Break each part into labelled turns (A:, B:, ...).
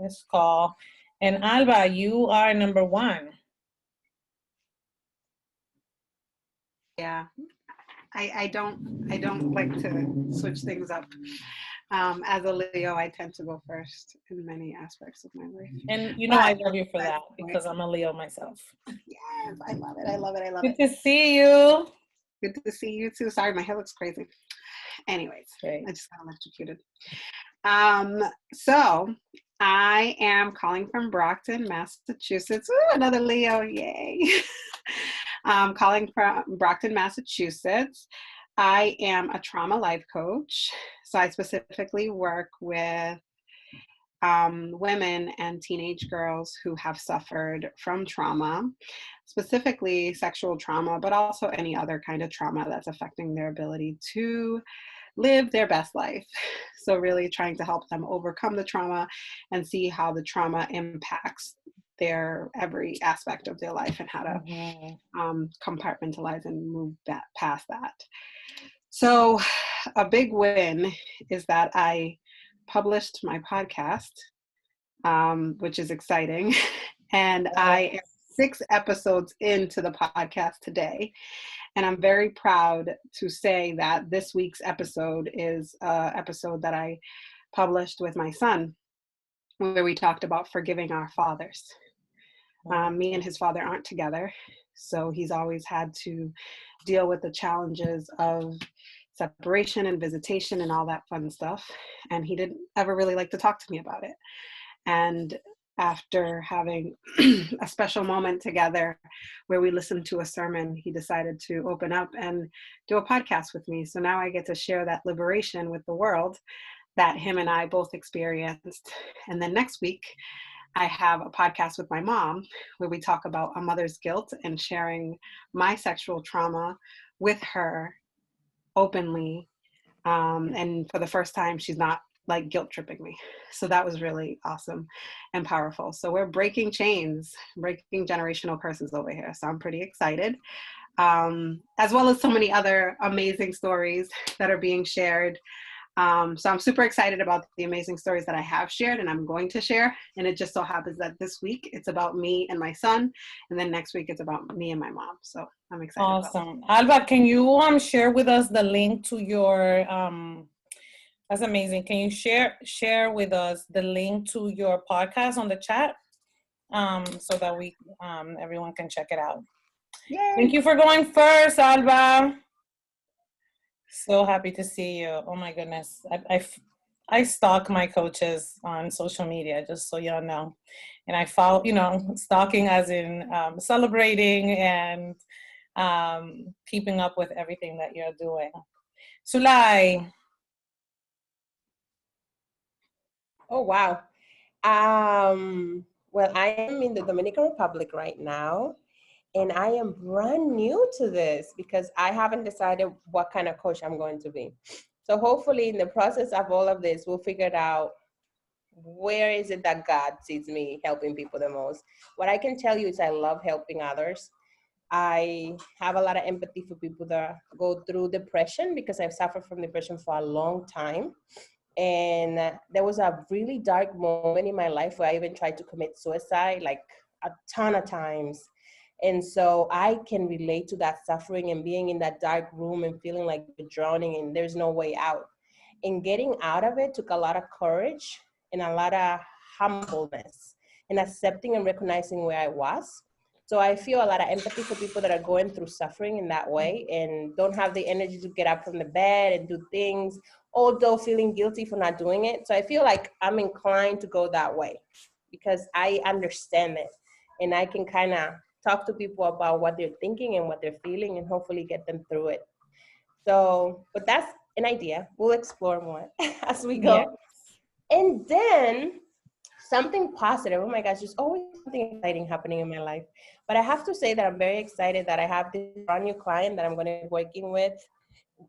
A: this call. And Alba, you are number 1.
B: Yeah, I don't like to switch things up. As a Leo, I tend to go first in many aspects of my life.
A: And
B: But
A: I love you for that because I'm a Leo myself.
B: yes, I love it. I love it. I love
A: Good
B: it.
A: to see you.
B: Good to see you too. Sorry, my hair looks crazy. Anyways,
A: Great.
B: I just got electrocuted. So I am calling from Brockton, Massachusetts. Ooh, another Leo, yay. I'm calling from Brockton, Massachusetts. I am a trauma life coach. So I specifically work with women and teenage girls who have suffered from trauma, specifically sexual trauma, but also any other kind of trauma that's affecting their ability to live their best life. So really trying to help them overcome the trauma and see how the trauma impacts their every aspect of their life and how to compartmentalize and move past that. So a big win is that I published my podcast, which is exciting. And I am 6 episodes into the podcast today. And I'm very proud to say that this week's episode is an episode that I published with my son, where we talked about forgiving our fathers. Me and his father aren't together, so he's always had to deal with the challenges of separation and visitation and all that fun stuff. And he didn't ever really like to talk to me about it. And after having a special moment together where we listened to a sermon, he decided to open up and do a podcast with me. So now I get to share that liberation with the world that him and I both experienced. And then next week, I have a podcast with my mom where we talk about a mother's guilt and sharing my sexual trauma with her openly. And for the first time, she's not like guilt tripping me. So that was really awesome and powerful. So we're breaking chains, breaking generational curses over here. So I'm pretty excited. As well as so many other amazing stories that are being shared. So I'm super excited about the amazing stories that I have shared and I'm going to share. And it just so happens that this week it's about me and my son. And then next week it's about me and my mom. So I'm excited.
A: Awesome. Alba, can you share with us the link to your, that's amazing. Can you share with us the link to your podcast on the chat so that we everyone can check it out? Yay. Thank you for going first, Alba. So happy to see you. Oh my goodness. I stalk my coaches on social media, just so y'all know. And I follow, stalking as in celebrating and keeping up with everything that you're doing. Sulay.
C: Oh, wow. Well, I am in the Dominican Republic right now, and I am brand new to this because I haven't decided what kind of coach I'm going to be. So hopefully in the process of all of this, we'll figure it out. Where is it that God sees me helping people the most? What I can tell you is I love helping others. I have a lot of empathy for people that go through depression because I've suffered from depression for a long time. And there was a really dark moment in my life where I even tried to commit suicide, like a ton of times. And so I can relate to that suffering and being in that dark room and feeling like you're drowning and there's no way out. And getting out of it took a lot of courage and a lot of humbleness and accepting and recognizing where I was. So I feel a lot of empathy for people that are going through suffering in that way and don't have the energy to get up from the bed and do things, although feeling guilty for not doing it. So I feel like I'm inclined to go that way because I understand it and I can kind of talk to people about what they're thinking and what they're feeling and hopefully get them through it. So, but that's an idea. We'll explore more as we go. Yes. And then something positive. Oh my gosh, there's always something exciting happening in my life. But I have to say that I'm very excited that I have this brand new client that I'm going to be working with.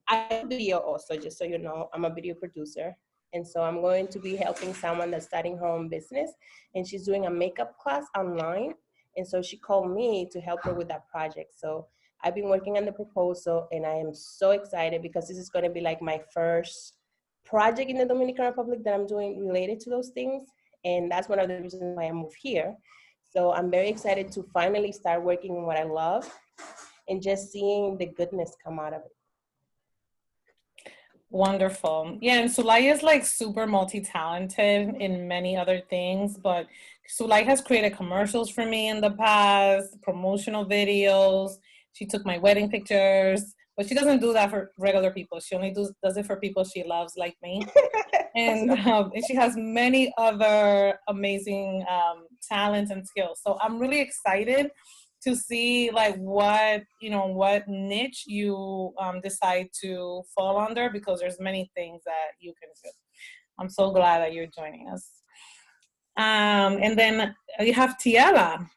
C: I do video also, just so you know, I'm a video producer. And so I'm going to be helping someone that's starting her own business and she's doing a makeup class online. And so she called me to help her with that project. So I've been working on the proposal and I am so excited because this is going to be like my first project in the Dominican Republic that I'm doing related to those things. And that's one of the reasons why I moved here. So I'm very excited to finally start working in what I love and just seeing the goodness come out of it.
A: Wonderful. Yeah, and Sulay is like super multi-talented in many other things, but Sulay has created commercials for me in the past, promotional videos. She took my wedding pictures, but she doesn't do that for regular people. She only does it for people she loves, like me. And she has many other amazing talents and skills. So I'm really excited to see like what niche you decide to fall under, because there's many things that you can do. I'm so glad that you're joining us. And then you have Tiela.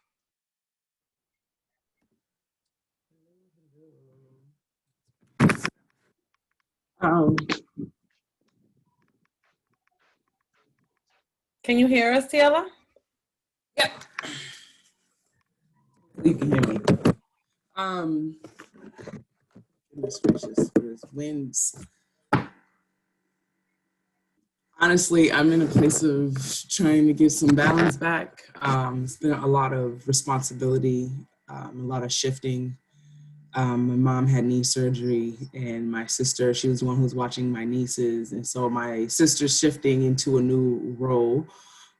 A: Can you hear us, Tiela?
D: Yep. You can hear me. Goodness gracious, there's winds. Honestly, I'm in a place of trying to get some balance back. It's been a lot of responsibility, a lot of shifting. My mom had knee surgery, and my sister, she was the one who was watching my nieces. And so my sister's shifting into a new role,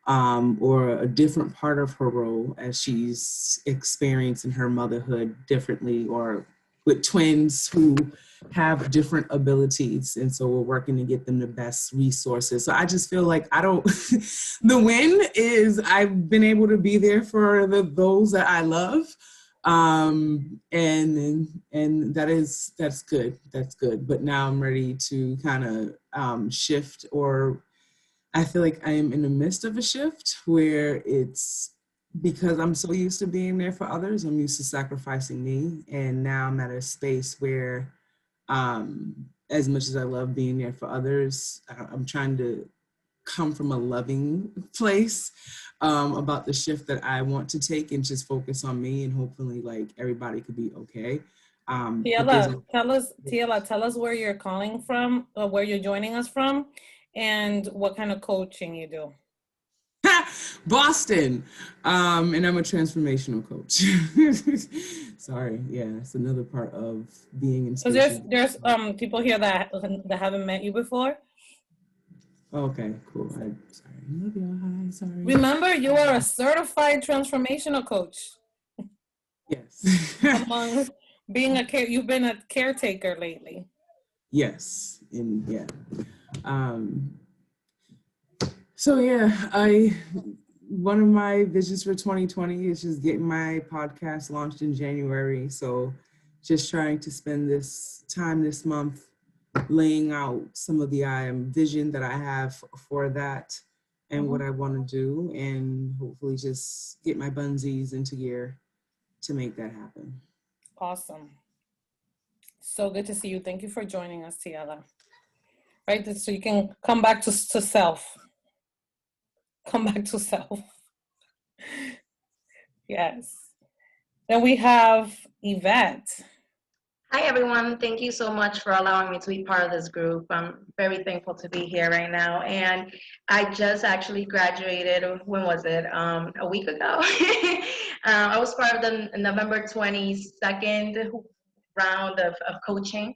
D: or a different part of her role as she's experiencing her motherhood differently, or with twins who have different abilities. And so we're working to get them the best resources. So I just feel like the win is I've been able to be there for those that I love. And that's good. But now I'm ready to kind of shift, or I feel like I am in the midst of a shift where it's because I'm so used to being there for others. I'm used to sacrificing me. And now I'm at a space where, as much as I love being there for others, I'm trying to come from a loving place about the shift that I want to take, and just focus on me, and hopefully like everybody could be okay.
A: Tiela, tell us where you're calling from, or where you're joining us from, and what kind of coaching you do.
D: Boston, and I'm a transformational coach. Sorry, yeah, it's another part of being in.
A: So there's people here that haven't met you before.
D: Okay, cool. Sorry. Hi, sorry.
A: Remember, you are a certified transformational coach.
D: Yes.
A: Among being you've been a caretaker lately.
D: Yes, and yeah. So yeah, one of my visions for 2020 is just getting my podcast launched in January. So just trying to spend this time this month laying out some of the vision that I have for that, and what I want to do, and hopefully just get my bunsies into gear to make that happen.
A: Awesome. So good to see you. Thank you for joining us, Tiela. Right, so you can come back to self. Come back to self. Yes. Then we have Yvette.
E: Hi, everyone. Thank you so much for allowing me to be part of this group. I'm very thankful to be here right now. And I just actually graduated, when was it? A week ago. I was part of the November 22nd round of coaching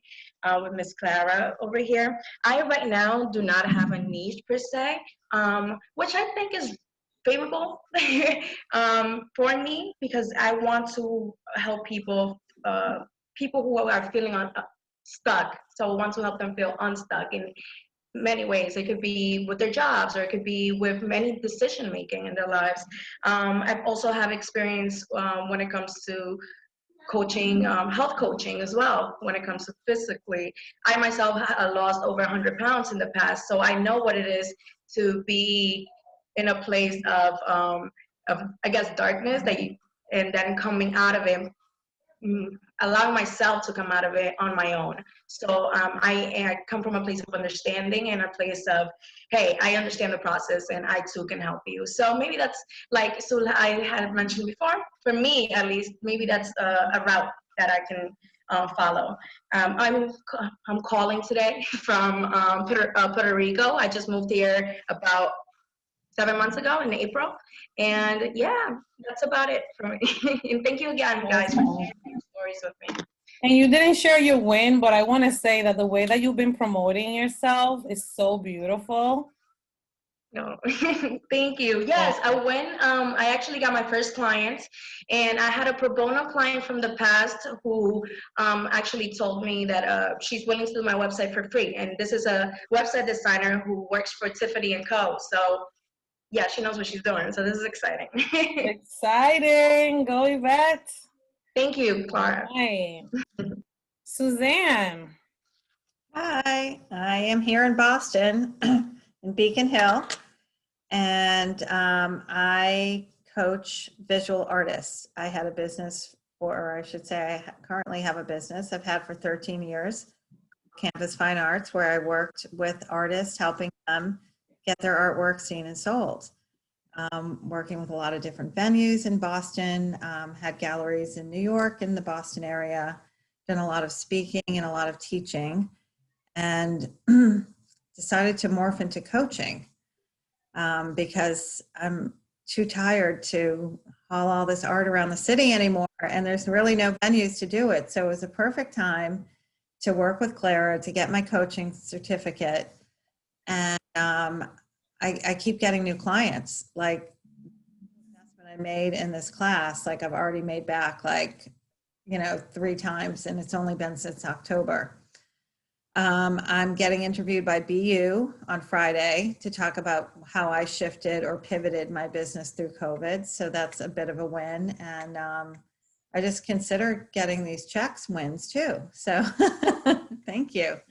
E: with Miss Clara over here. I right now do not have a niche per se, which I think is favorable for me, because I want to help people who are feeling stuck. So I want to help them feel unstuck in many ways. It could be with their jobs, or it could be with many decision making in their lives. I also have experience when it comes to coaching, health coaching as well, when it comes to physically. I myself lost over 100 pounds in the past, so I know what it is to be in a place of I guess, darkness, and then coming out of it, allowing myself to come out of it on my own. So I come from a place of understanding, and a place of, hey, I understand the process, and I too can help you. So maybe that's like, so I had mentioned before, for me at least, maybe that's a route that I can follow. I'm calling today from Puerto Rico. I just moved here about 7 months ago in April. And yeah, that's about it for me. And thank you again, guys, for sharing your stories with me.
A: And you didn't share your win, but I want to say that the way that you've been promoting yourself is so beautiful.
E: No, thank you. Yes, I went. I actually got my first client, and I had a pro bono client from the past who actually told me that she's willing to do my website for free. And this is a website designer who works for Tiffany & Co. So yeah, she knows what she's doing. So this is exciting.
A: Exciting. Go, Yvette.
E: Thank you, Clara.
A: Right. Suzanne.
F: Hi, I am here in Boston, in Beacon Hill, and I coach visual artists. I had a business, or I should say I currently have a business I've had for 13 years, Canvas Fine Arts, where I worked with artists, helping them get their artwork seen and sold. Working with a lot of different venues in Boston, had galleries in New York, in the Boston area, done a lot of speaking and a lot of teaching, and decided to morph into coaching because I'm too tired to haul all this art around the city anymore, and there's really no venues to do it. So it was a perfect time to work with Clara to get my coaching certificate. And I keep getting new clients. Like the investment I made in this class, like I've already made back 3 times, and it's only been since October. I'm getting interviewed by BU on Friday to talk about how I shifted or pivoted my business through COVID. So that's a bit of a win. And I just consider getting these checks wins too. So thank you.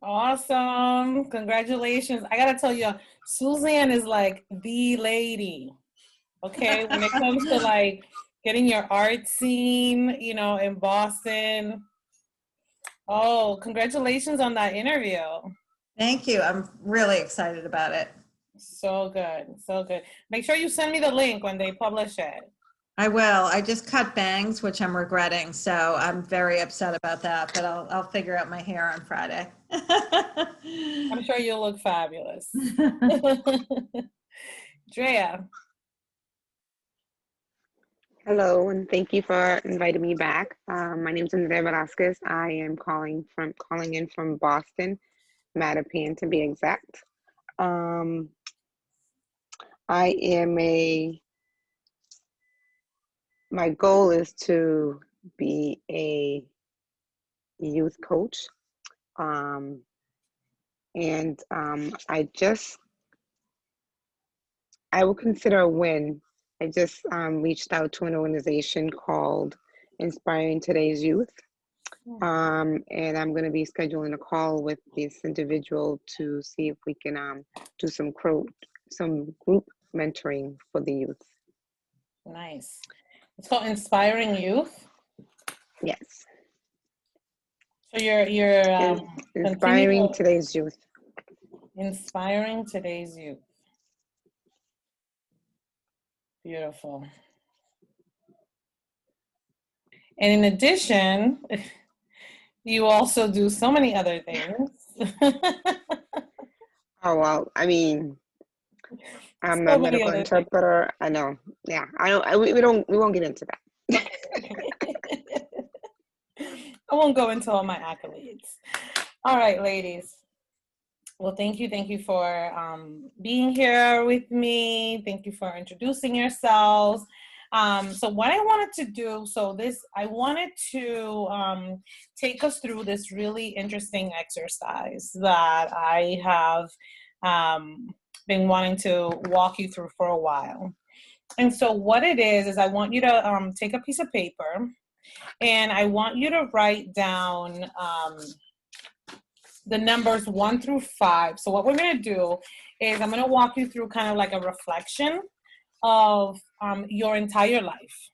A: Awesome. Congratulations. I got to tell you, Suzanne is like the lady. Okay. When it comes to like getting your art seen, in Boston. Oh, congratulations on that interview.
F: Thank you. I'm really excited about it.
A: So good. So good. Make sure you send me the link when they publish it.
F: I will. I just cut bangs, which I'm regretting. So I'm very upset about that, but I'll figure out my hair on Friday.
A: I'm sure you'll look fabulous. Drea.
G: Hello, and thank you for inviting me back. My name is Andrea Velasquez. I am calling in from Boston, Mattapan to be exact. I am my goal is to be a youth coach. I will consider a win. I just reached out to an organization called Inspiring Today's Youth. And I'm going to be scheduling a call with this individual to see if we can do some group mentoring for the youth.
A: Nice. It's called Inspiring Youth.
G: Yes.
A: So you're
G: inspiring today's youth.
A: Inspiring today's youth. Beautiful. And in addition, you also do so many other things.
G: Oh, well, I mean, I'm
A: So
G: a
A: many
G: medical
A: other
G: interpreter. I know. Yeah, we won't get into that.
A: I won't go into all my accolades. All right, ladies. Well, thank you for being here with me. Thank you for introducing yourselves. So what I wanted to do, I wanted to take us through this really interesting exercise that I have been wanting to walk you through for a while. And so what it is I want you to take a piece of paper, and I want you to write down the numbers 1 through 5. So what we're going to do is I'm going to walk you through kind of like a reflection of your entire life.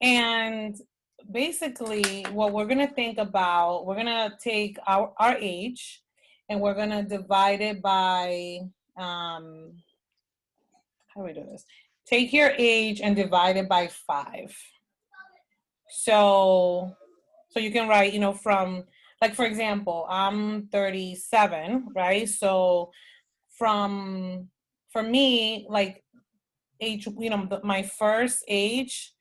A: And basically what we're going to think about, we're going to take our age and we're going to divide it by, how do we do this? Take your age and divide it by 5. So you can write, from, like, for example, I'm 37, right? So for me, like age, my first age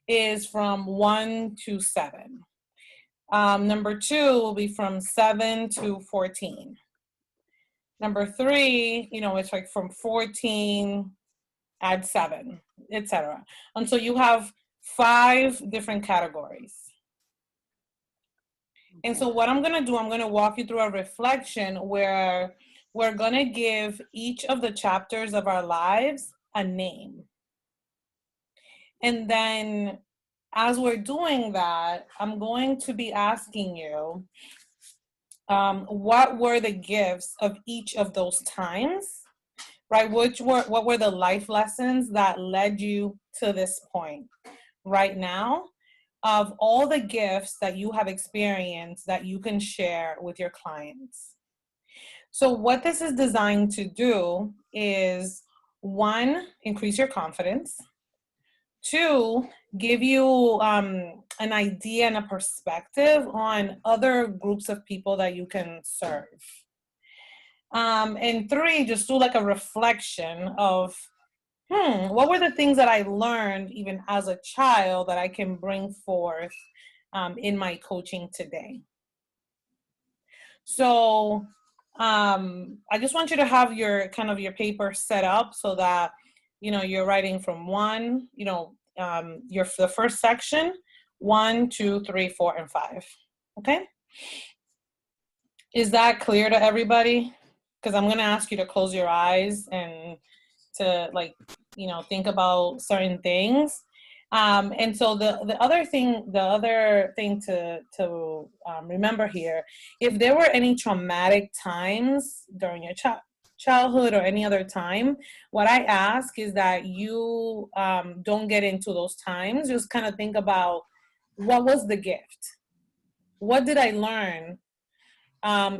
A: is from 1 to 7. Number 2 will be from 7 to 14. Number 3, it's like from 14, add 7, etc. And so you have 5 different categories. And so what I'm going to do, I'm going to walk you through a reflection where we're going to give each of the chapters of our lives a name. And then as we're doing that, I'm going to be asking you, what were the gifts of each of those times, right? What were the life lessons that led you to this point right now, of all the gifts that you have experienced that you can share with your clients? So what this is designed to do is, 1, increase your confidence. 2, give you an idea and a perspective on other groups of people that you can serve. And 3, just do like a reflection of, what were the things that I learned even as a child that I can bring forth in my coaching today? So I just want you to have your paper set up so that, you're writing from 1, the first section, 1, 2, 3, 4, and 5. Okay? Is that clear to everybody? Because I'm going to ask you to close your eyes and to think about certain things. And so the other thing to remember here, if there were any traumatic times during your childhood or any other time, what I ask is that you don't get into those times. Just kind of think about, what was the gift? What did I learn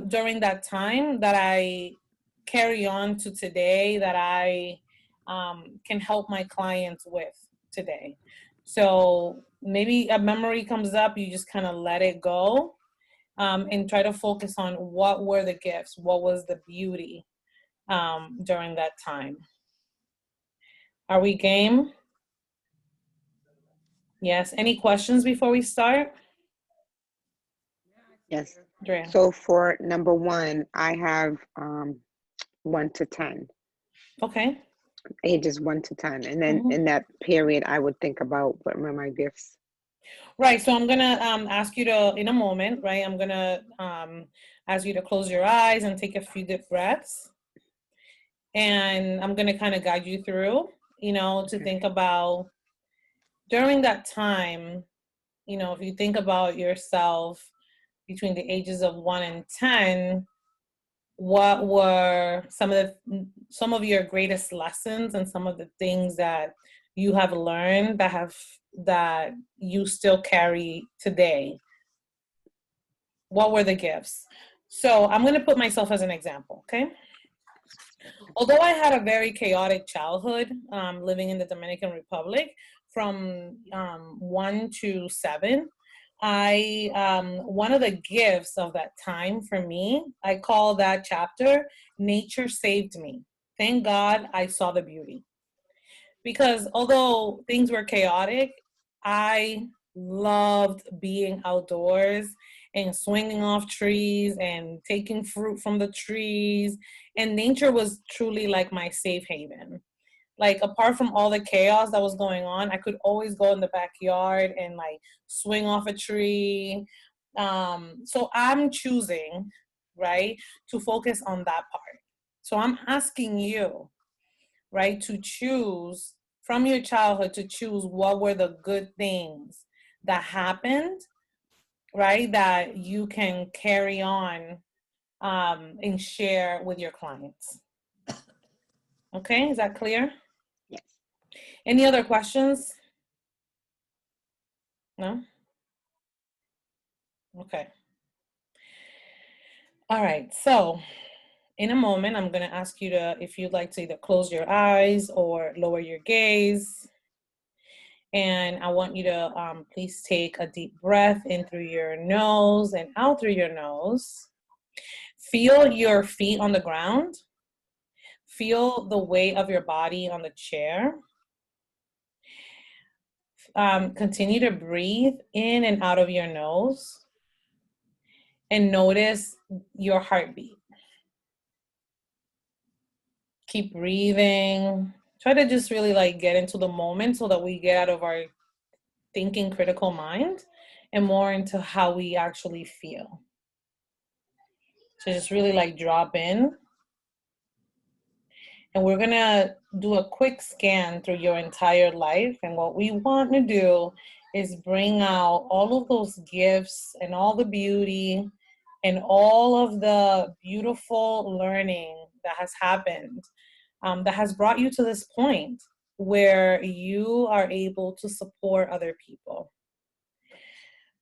A: during that time that I carry on to today, that I can help my clients with today? So maybe a memory comes up, you just kind of let it go and try to focus on, what were the gifts? What was the beauty during that time? Are we game? Yes. Any questions before we start?
G: Yes.
A: Drea.
G: So for number 1, I have 1 to 10.
A: Okay.
G: Ages 1 to 10. And then in that period, I would think about what were my gifts.
A: Right. So I'm going to ask you to, in a moment, right, I'm going to ask you to close your eyes and take a few deep breaths. And I'm going to kind of guide you through, to think about, during that time, if you think about yourself between the ages of 1 and 10, what were some of your greatest lessons and some of the things that you have learned that you still carry today? What were the gifts? So I'm going to put myself as an example, okay? Although I had a very chaotic childhood, living in the Dominican Republic from 1 to 7, one of the gifts of that time for me, I call that chapter, Nature Saved Me. Thank God I saw the beauty. Because although things were chaotic, I loved being outdoors and swinging off trees and taking fruit from the trees. And nature was truly like my safe haven. Like, apart from all the chaos that was going on, I could always go in the backyard and swing off a tree. So I'm choosing, right, to focus on that part. So I'm asking you, right, to choose from your childhood, to choose what were the good things that happened, right, that you can carry on and share with your clients. Okay, is that clear?
G: Yes.
A: Any other questions? No? Okay. All right, so in a moment, I'm going to ask you to, if you'd like to either close your eyes or lower your gaze. And I want you to please take a deep breath in through your nose and out through your nose. Feel your feet on the ground. Feel the weight of your body on the chair. Continue to breathe in and out of your nose, and notice your heartbeat. Keep breathing. Try to just really like get into the moment so that we get out of our thinking critical mind and more into how we actually feel. So just really like drop in. And we're gonna do a quick scan through your entire life. And what we want to do is bring out all of those gifts and all the beauty and all of the beautiful learning that has happened, that has brought you to this point where you are able to support other people.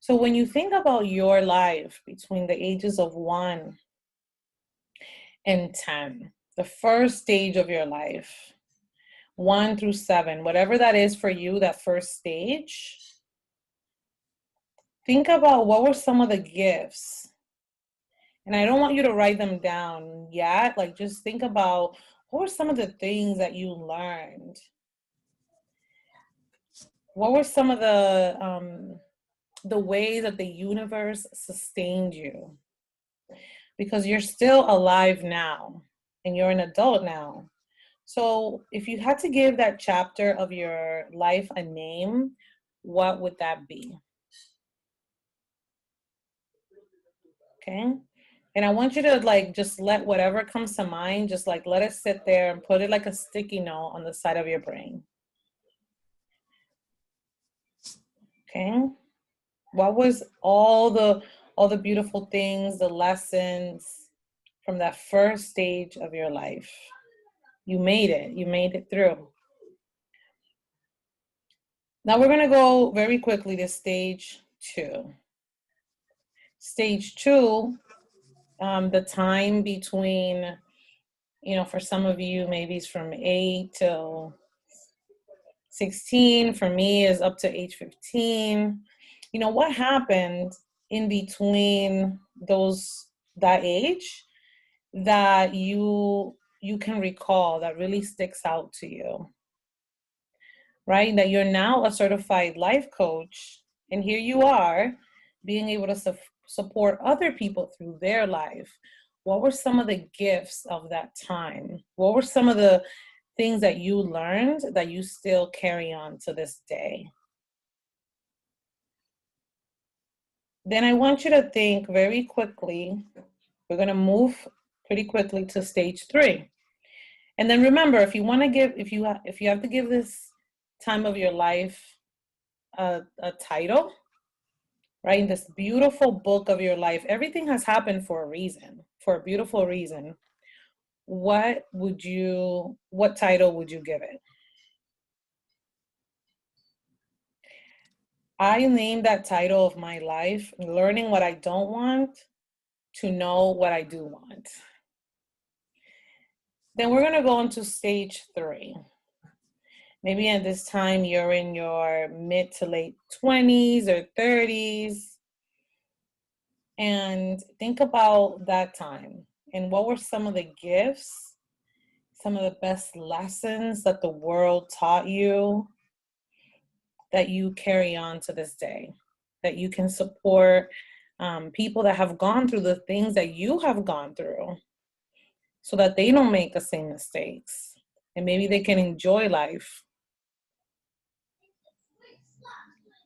A: So when you think about your life between the ages of 1 and 10, the first stage of your life, 1 through 7, whatever that is for you, that first stage, think about what were some of the gifts. And I don't want you to write them down yet. Like, just think about what were some of the things that you learned. What were some of the ways that the universe sustained you? Because you're still alive now and you're an adult now. So if you had to give that chapter of your life a name, what would that be? Okay. And I want you to like just let whatever comes to mind, just like let it sit there and put it like a sticky note on the side of your brain. Okay. What was all the beautiful things, the lessons from that first stage of your life? You made it through. Now we're gonna go very quickly to stage 2. Stage 2, the time between, for some of you, maybe it's from 8 till 16. For me, is up to age 15. What happened in between that age that you can recall that really sticks out to you, right? That you're now a certified life coach, and here you are being able to support other people through their life. What were some of the gifts of that time? What were some of the things that you learned that you still carry on to this day? Then I want you to think very quickly. We're going to move pretty quickly to stage 3. And then remember, if you have to give this time of your life a title, right? In this beautiful book of your life, everything has happened for a reason, for a beautiful reason. What title would you give it? I named that title of my life, Learning What I Don't Want to Know What I Do Want. Then we're gonna go into stage 3. Maybe at this time you're in your mid to late 20s or 30s. And think about that time. And what were some of the gifts, some of the best lessons that the world taught you that you carry on to this day, that you can support people that have gone through the things that you have gone through so that they don't make the same mistakes and maybe they can enjoy life.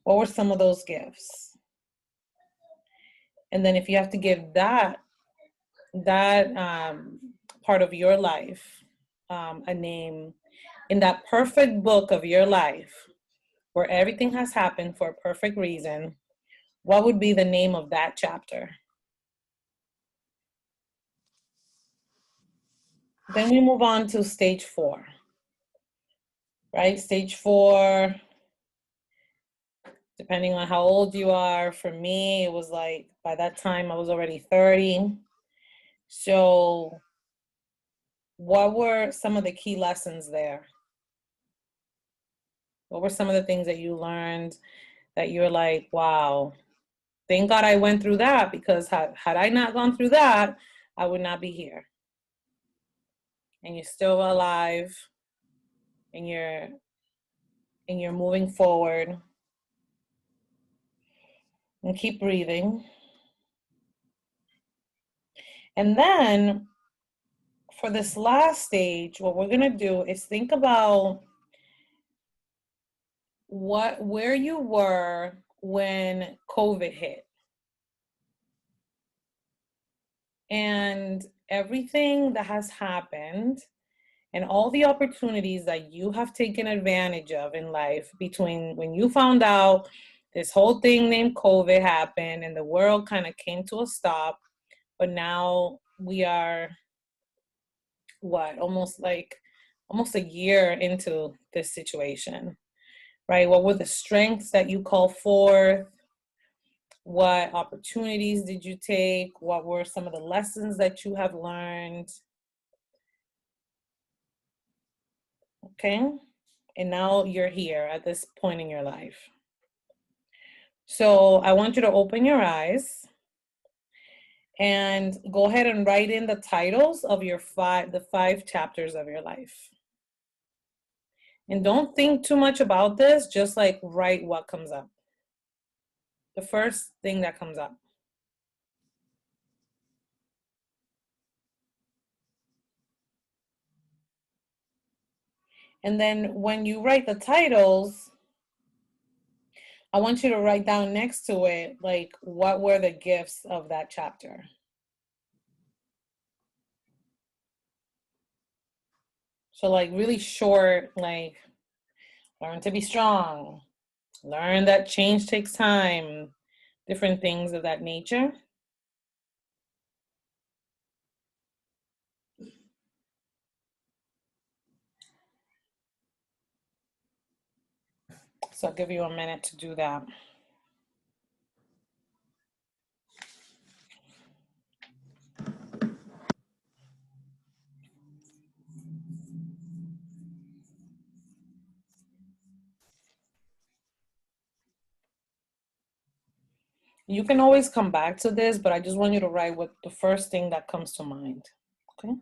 A: What were some of those gifts? And then if you have to give that part of your life a name, in that perfect book of your life where everything has happened for a perfect reason, what would be the name of that chapter? Then we move on to stage 4, right? Stage 4, depending on how old you are, for me, it was like, by that time I was already 30. So what were some of the key lessons there? What were some of the things that you learned that you're like, wow, thank God I went through that, because had I not gone through that, I would not be here. and you're still alive, and you're moving forward. And keep breathing. And then for this last stage, what we're gonna do is think about where you were when COVID hit. And everything that has happened and all the opportunities that you have taken advantage of in life between when you found out this whole thing named COVID happened and the world kind of came to a stop, but now we are almost a year into this situation, right? What were the strengths that you called forth? What opportunities did you take? What were some of the lessons that you have learned? Okay, and now you're here at this point in your life. So I want you to open your eyes and go ahead and write in the titles of the 5 chapters of your life. And don't think too much about this, just like write what comes up. The first thing that comes up. And then when you write the titles, I want you to write down next to it, like, what were the gifts of that chapter? So like really short, like, learn to be strong, learn that change takes time, different things of that nature. So I'll give you a minute to do that. You can always come back to this, but I just want you to write what the first thing that comes to mind, okay?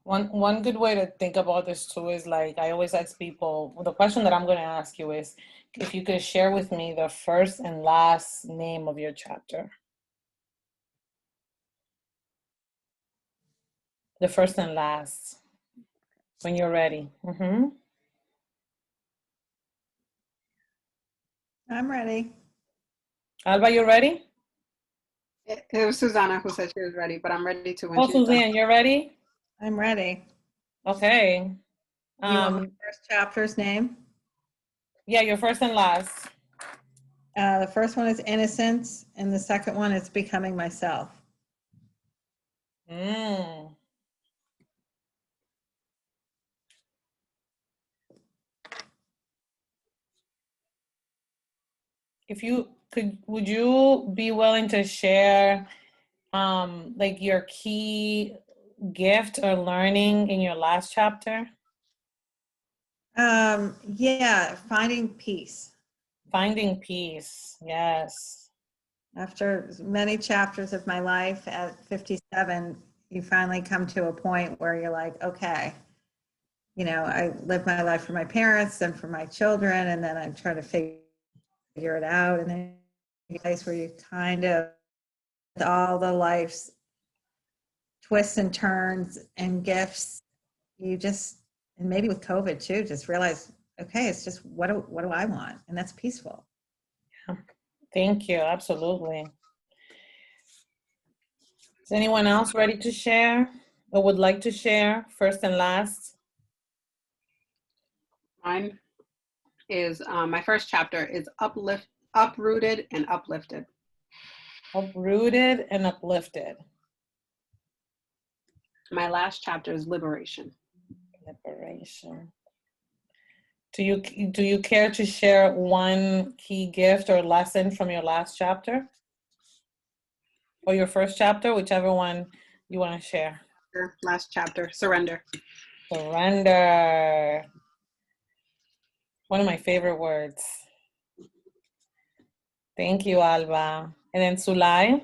A: One good way to think about this too is, like, I always ask people, the question that I'm going to ask you is, if you could share with me the first and last name of your chapter. The first and last, when you're ready.
F: I'm ready.
A: Alba, you ready?
B: It was Susanna who said she was ready, but I'm ready to when
A: Oh,
B: she's done.
A: Suzanne, you're ready?
F: I'm ready.
A: Okay.
F: You want my first chapter's name?
A: Yeah, your first and last.
F: The first one is Innocence, and the second one is Becoming Myself.
A: If you could, would you be willing to share like your key gift or learning in your last chapter?
F: Yeah, finding peace.
A: Finding peace, yes.
F: After many chapters of my life at 57, you finally come to a point where you're like, okay, I live my life for my parents and for my children, and then I'm trying to figure it out. And then a place where you kind of, with all the life's twists and turns and gifts, you just, and maybe with COVID too, just realize, okay, it's just what do I want? And that's peaceful.
A: Thank you. Absolutely. Is anyone else ready to share or would like to share first and last?
B: Mine is my first chapter is uprooted and uplifted.
A: Uprooted and uplifted.
B: My last chapter is liberation.
A: Liberation. Do you care to share one key gift or lesson from your last chapter? Or your first chapter, whichever one you want to share.
B: Last chapter, surrender.
A: Surrender. One of my favorite words. Thank you, Alba. And then Sulai.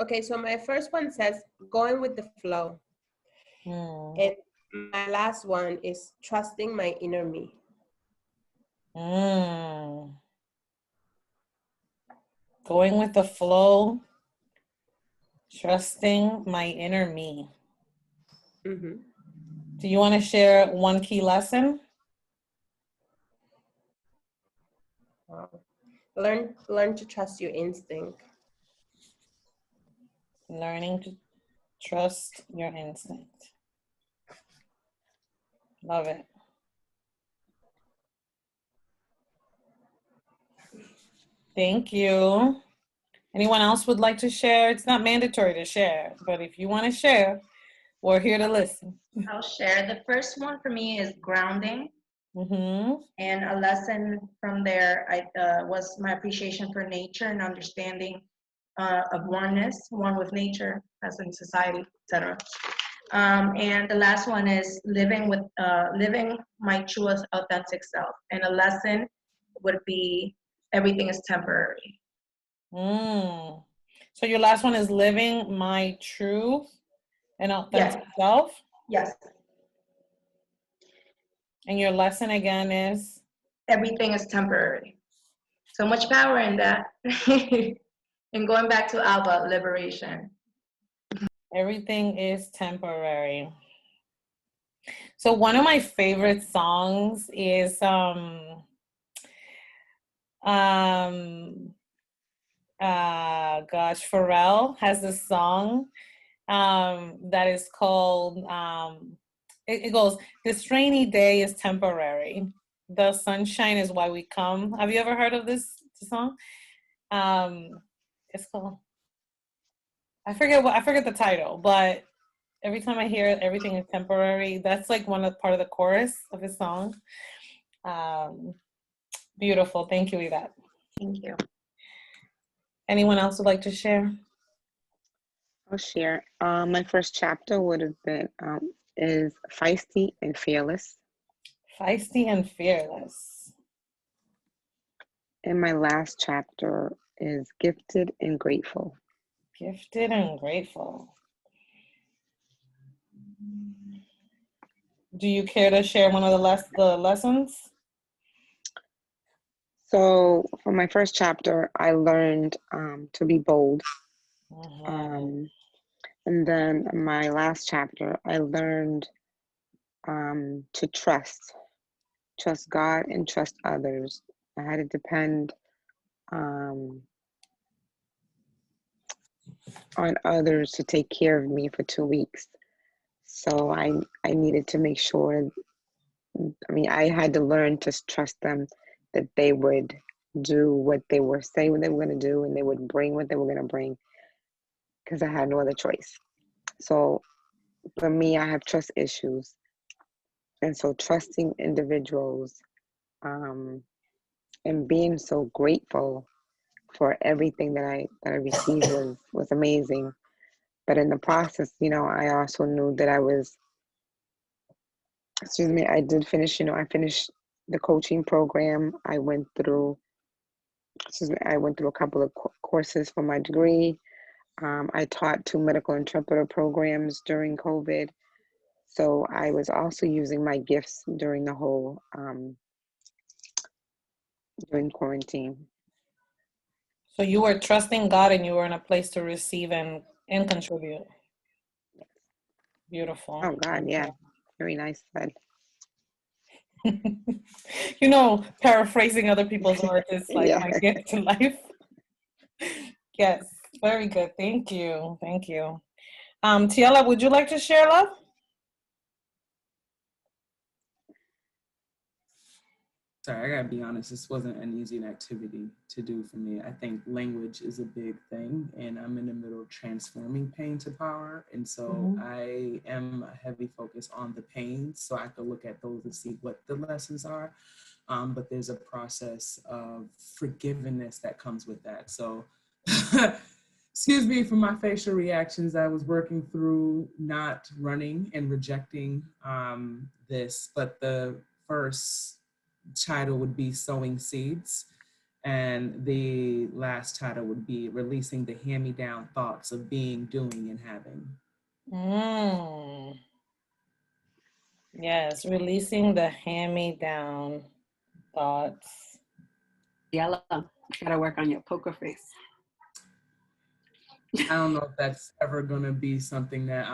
C: Okay, so my first one says going with the flow. And my last one is trusting my inner me.
A: Going with the flow, trusting my inner me.
C: Mm-hmm.
A: Do you want to share one key lesson?
C: Learn to trust your instinct.
A: Learning to trust your instinct. Love it. Thank you. Anyone else would like to share? It's not mandatory to share, but if you want to share, we're here to listen.
E: I'll share. The first one for me is grounding.
A: Mm-hmm.
E: And a lesson from there was my appreciation for nature and understanding of oneness, one with nature, as in society, etc. And the last one is living my true authentic self. And a lesson would be everything is temporary.
A: So your last one is living my truth and authentic self?
E: Yes.
A: And your lesson again is?
E: Everything is temporary. So much power in that. And going back to Alba, liberation.
A: Everything is temporary. So one of my favorite songs is gosh, Pharrell has this song that is called it goes, this rainy day is temporary, the sunshine is why we come. Have you ever heard of this song? It's called, I forget the title, but every time I hear it, everything is temporary. That's like part of the chorus of his song. Beautiful. Thank you, Yvette.
E: Thank you.
A: Anyone else would like to share?
G: I'll share. My first chapter would have been is feisty and fearless.
A: Feisty and fearless.
G: And my last chapter is gifted and grateful.
A: Gifted and grateful. Do you care to share one of the lessons?
G: So for my first chapter, I learned to be bold.
A: Mm-hmm.
G: And then my last chapter, I learned to trust God and trust others. I had to depend on others to take care of me for 2 weeks. So I needed to make sure, I had to learn to trust them, that they would do what they were saying what they were going to do, and they would bring what they were going to bring, because I had no other choice. So for me, I have trust issues. And so trusting individuals and being so grateful for everything that I received was amazing. But in the process, I also knew that I did finish, I finished the coaching program. I went through a couple of courses for my degree. I taught 2 medical interpreter programs during COVID. So I was also using my gifts during the whole, during quarantine.
A: So you were trusting God and you were in a place to receive and contribute. Beautiful.
G: Oh God, yeah. Very nice said.
A: You know, paraphrasing other people's words is like
G: Yeah.
A: my gift to life. Yes, very good. Thank you. Thank you. Tiela, would you like to share, love?
D: Sorry, I gotta be honest, this wasn't an easy activity to do for me. I think language is a big thing, and I'm in the middle of transforming pain to power. And so I am a heavy focus on the pain, so I could look at those and see what the lessons are. But there's a process of forgiveness that comes with that. So excuse me for my facial reactions. I was working through not running and rejecting this, but the first title would be Sowing Seeds, and the last title would be Releasing the Hand-Me-Down Thoughts of Being, Doing, and Having.
A: Yes, releasing the hand-me-down thoughts.
B: Yella, gotta work on your poker face.
D: I don't know if that's ever gonna be something that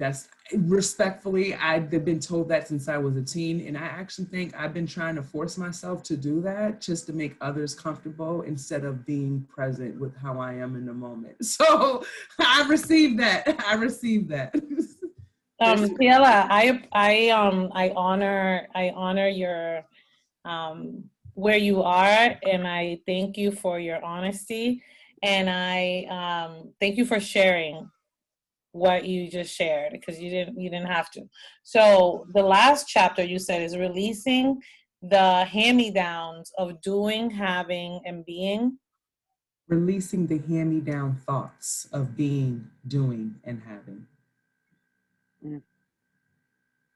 D: that's respectfully, I've been told that since I was a teen, and I actually think I've been trying to force myself to do that just to make others comfortable instead of being present with how I am in the moment. So I received that.
A: Tiela, I honor your where you are, and I thank you for your honesty. And I thank you for sharing what you just shared, because you didn't have to. So the last chapter you said is releasing the hand-me-downs of doing, having, and being.
D: Releasing the hand-me-down thoughts of being, doing, and having.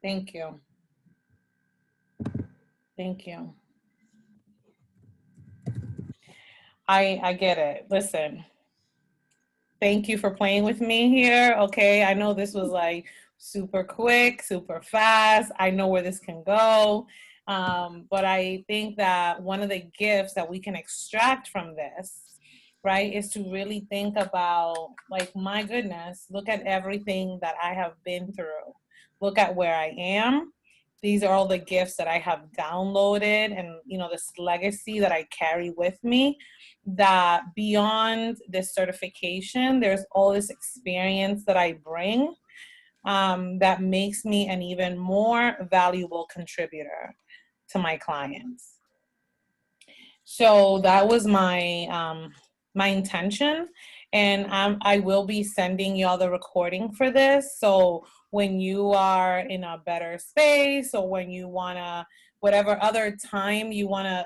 A: Thank you. Thank you. I get it. Listen. Thank you for playing with me here. Okay, I know this was like super quick, super fast. I know where this can go. But I think that one of the gifts that we can extract from this, right, is to really think about, like, my goodness, look at everything that I have been through. Look at where I am. These are all the gifts that I have downloaded, and, you know, this legacy that I carry with me, that beyond this certification, there's all this experience that I bring that makes me an even more valuable contributor to my clients. So that was my my intention, and I will be sending y'all the recording for this. So when you are in a better space, or when you wanna, whatever other time you wanna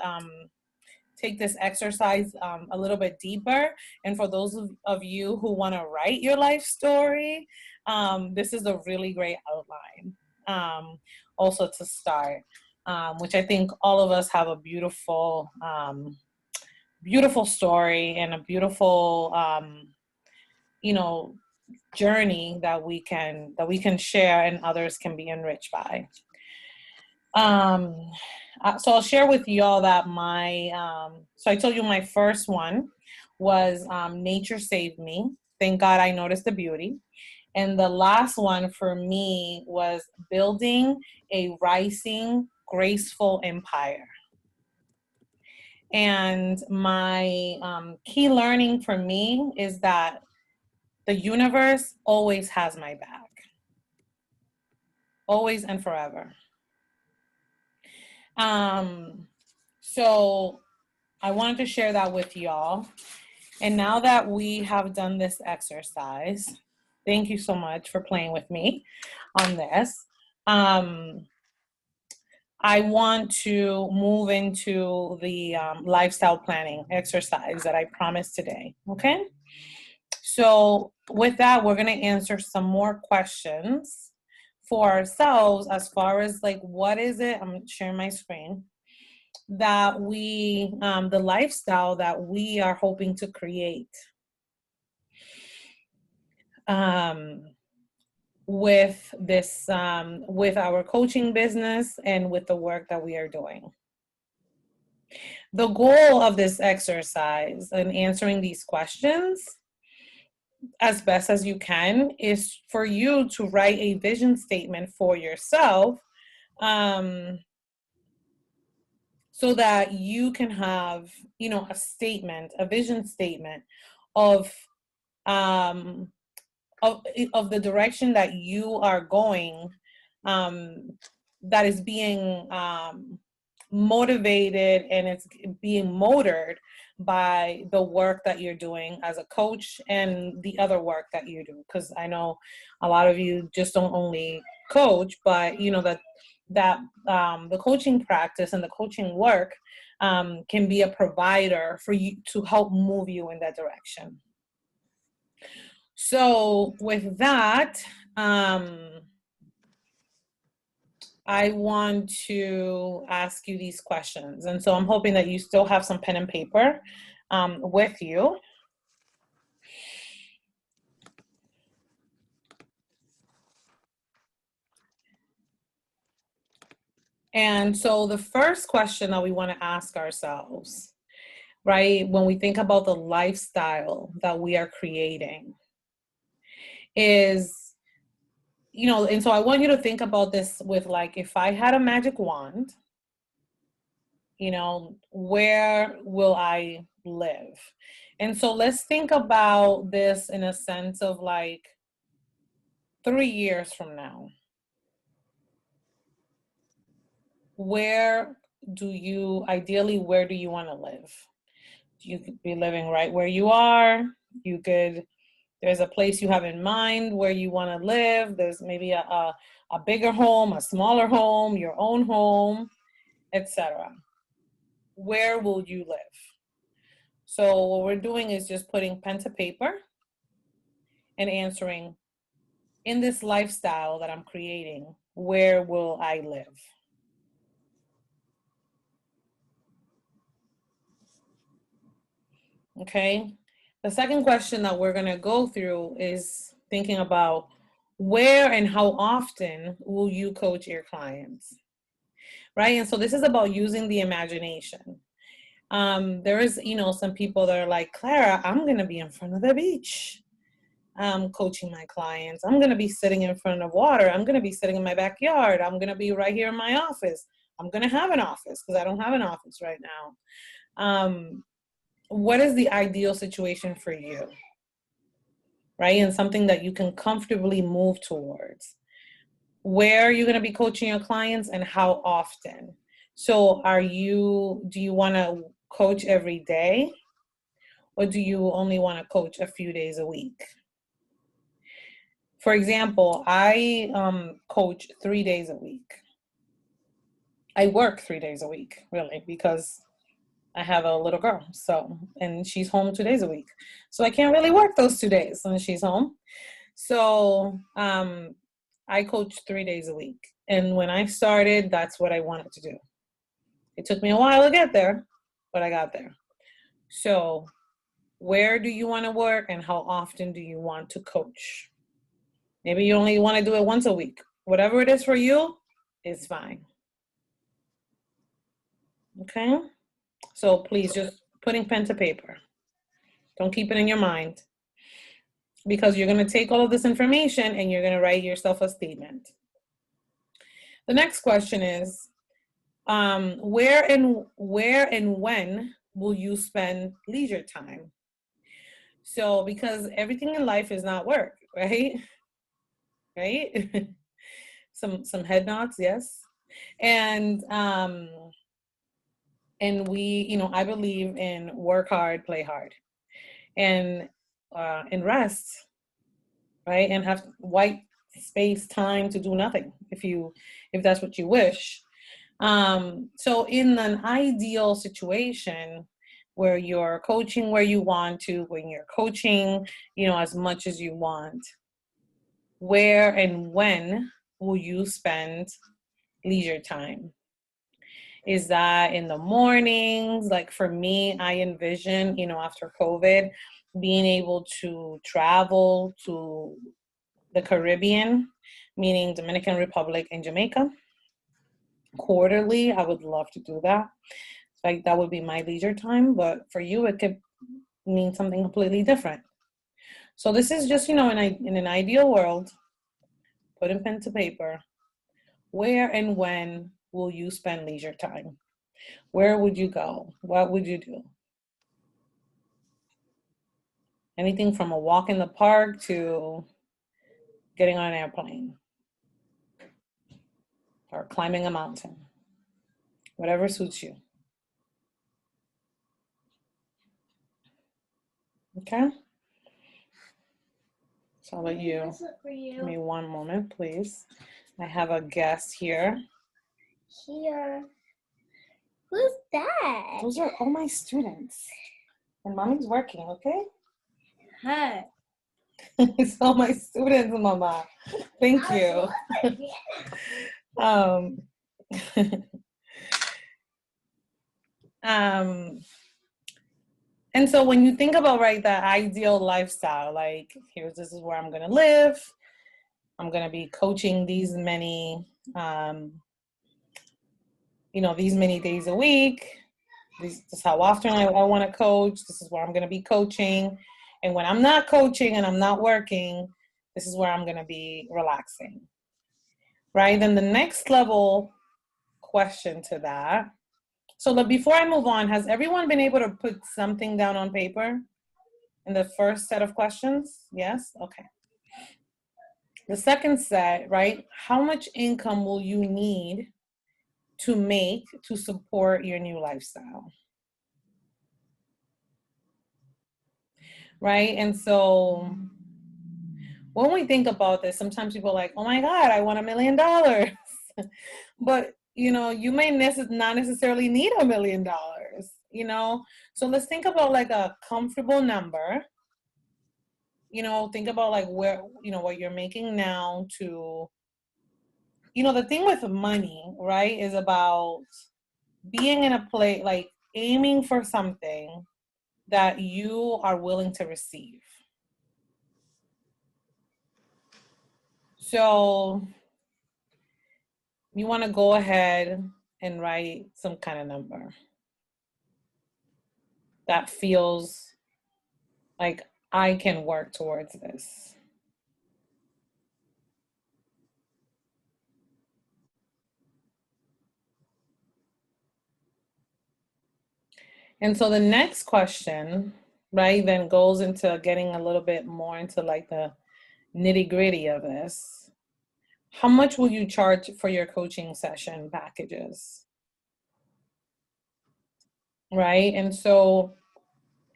A: take this exercise a little bit deeper, and for those of you who wanna write your life story, this is a really great outline also to start. Which I think all of us have a beautiful, beautiful story and a beautiful, you know, journey that we can share and others can be enriched by. So I'll share with you all that my, so I told you my first one was Nature Saved Me. Thank God I noticed the beauty. And the last one for me was Building a Rising, Graceful Empire. And my key learning for me is that the universe always has my back. Always and forever. So I wanted to share that with y'all. And now that we have done this exercise, thank you so much for playing with me on this. I want to move into the lifestyle planning exercise that I promised today, okay? So with that, we're gonna answer some more questions for ourselves as far as like, what is it, I'm sharing my screen, that we, the lifestyle that we are hoping to create. with this, with our coaching business and with the work that we are doing. The goal of this exercise and answering these questions as best as you can is for you to write a vision statement for yourself, so that you can have, you know, a statement, a vision statement of the direction that you are going, that is being motivated, and it's being motored by the work that you're doing as a coach and the other work that you do. Because I know a lot of you just don't only coach, but you know that the coaching practice and the coaching work can be a provider for you to help move you in that direction. So with that, I want to ask you these questions. And so I'm hoping that you still have some pen and paper with you. And so the first question that we want to ask ourselves, right, when we think about the lifestyle that we are creating is, you know, and so I want you to think about this with, like, if I had a magic wand, you know, where will I live? And so let's think about this in a sense of like 3 years from now. Where do you want to live? You could be living right where you are. There's a place you have in mind where you want to live. There's maybe a bigger home, a smaller home, your own home, etc. Where will you live? So what we're doing is just putting pen to paper and answering, in this lifestyle that I'm creating, where will I live? Okay. The second question that we're going to go through is thinking about where and how often will you coach your clients, right? And so this is about using the imagination. There is, you know, some people that are like, Clara, I'm going to be in front of the beach coaching my clients. I'm going to be sitting in front of water. I'm going to be sitting in my backyard. I'm going to be right here in my office. I'm going to have an office because I don't have an office right now. What is the ideal situation for you, right? And something that you can comfortably move towards. Where are you going to be coaching your clients and how often? So do you want to coach every day, or do you only want to coach a few days a week? For example, I coach 3 days a week. I work 3 days a week, really, because I have a little girl, and she's home 2 days a week. So I can't really work those 2 days when she's home. So I coach 3 days a week. And when I started, that's what I wanted to do. It took me a while to get there, but I got there. So where do you want to work and how often do you want to coach? Maybe you only want to do it once a week. Whatever it is for you is fine. Okay? So please just putting pen to paper. Don't keep it in your mind, because you're going to take all of this information and you're going to write yourself a statement. The next question is, where and when will you spend leisure time? So, because everything in life is not work, right? Right? some head nods, yes. And we, you know, I believe in work hard, play hard, and rest, right? And have white space time to do nothing if that's what you wish. So in an ideal situation where you're coaching where you want to, when you're coaching, you know, as much as you want, where and when will you spend leisure time? Is that in the mornings? Like for me, I envision, you know, after COVID, being able to travel to the Caribbean, meaning Dominican Republic and Jamaica, quarterly. I would love to do that. Like, that would be my leisure time, but for you, it could mean something completely different. So this is just, in an ideal world, putting pen to paper, where and when will you spend leisure time? Where would you go? What would you do? Anything from a walk in the park to getting on an airplane or climbing a mountain, whatever suits you. Okay? So I'll let you, give me one moment, please. I have a guest here.
H: Here. Who's that?
A: Those are all my students. And mommy's working, okay?
H: Hi.
A: It's all my students, Mama. Thank you. And so when you think about, right, that ideal lifestyle, like, this is where I'm going to live. I'm going to be coaching these many, these many days a week. This is how often I want to coach. This is where I'm going to be coaching. And when I'm not coaching and I'm not working, this is where I'm going to be relaxing. Right? Then the next level question to that. So before I move on, has everyone been able to put something down on paper in the first set of questions? Yes? Okay. The second set, right? How much income will you need to make to support your new lifestyle? Right? And so when we think about this, sometimes people are like, oh my God, I want $1 million. But, you may not necessarily need $1 million, So let's think about like a comfortable number. Think about like where, what you're making now to, the thing with money, right, is about being in a place, like aiming for something that you are willing to receive. So you want to go ahead and write some kind of number that feels like I can work towards this. And so the next question, right, then goes into getting a little bit more into like the nitty-gritty of this. How much will you charge for your coaching session packages? Right? And so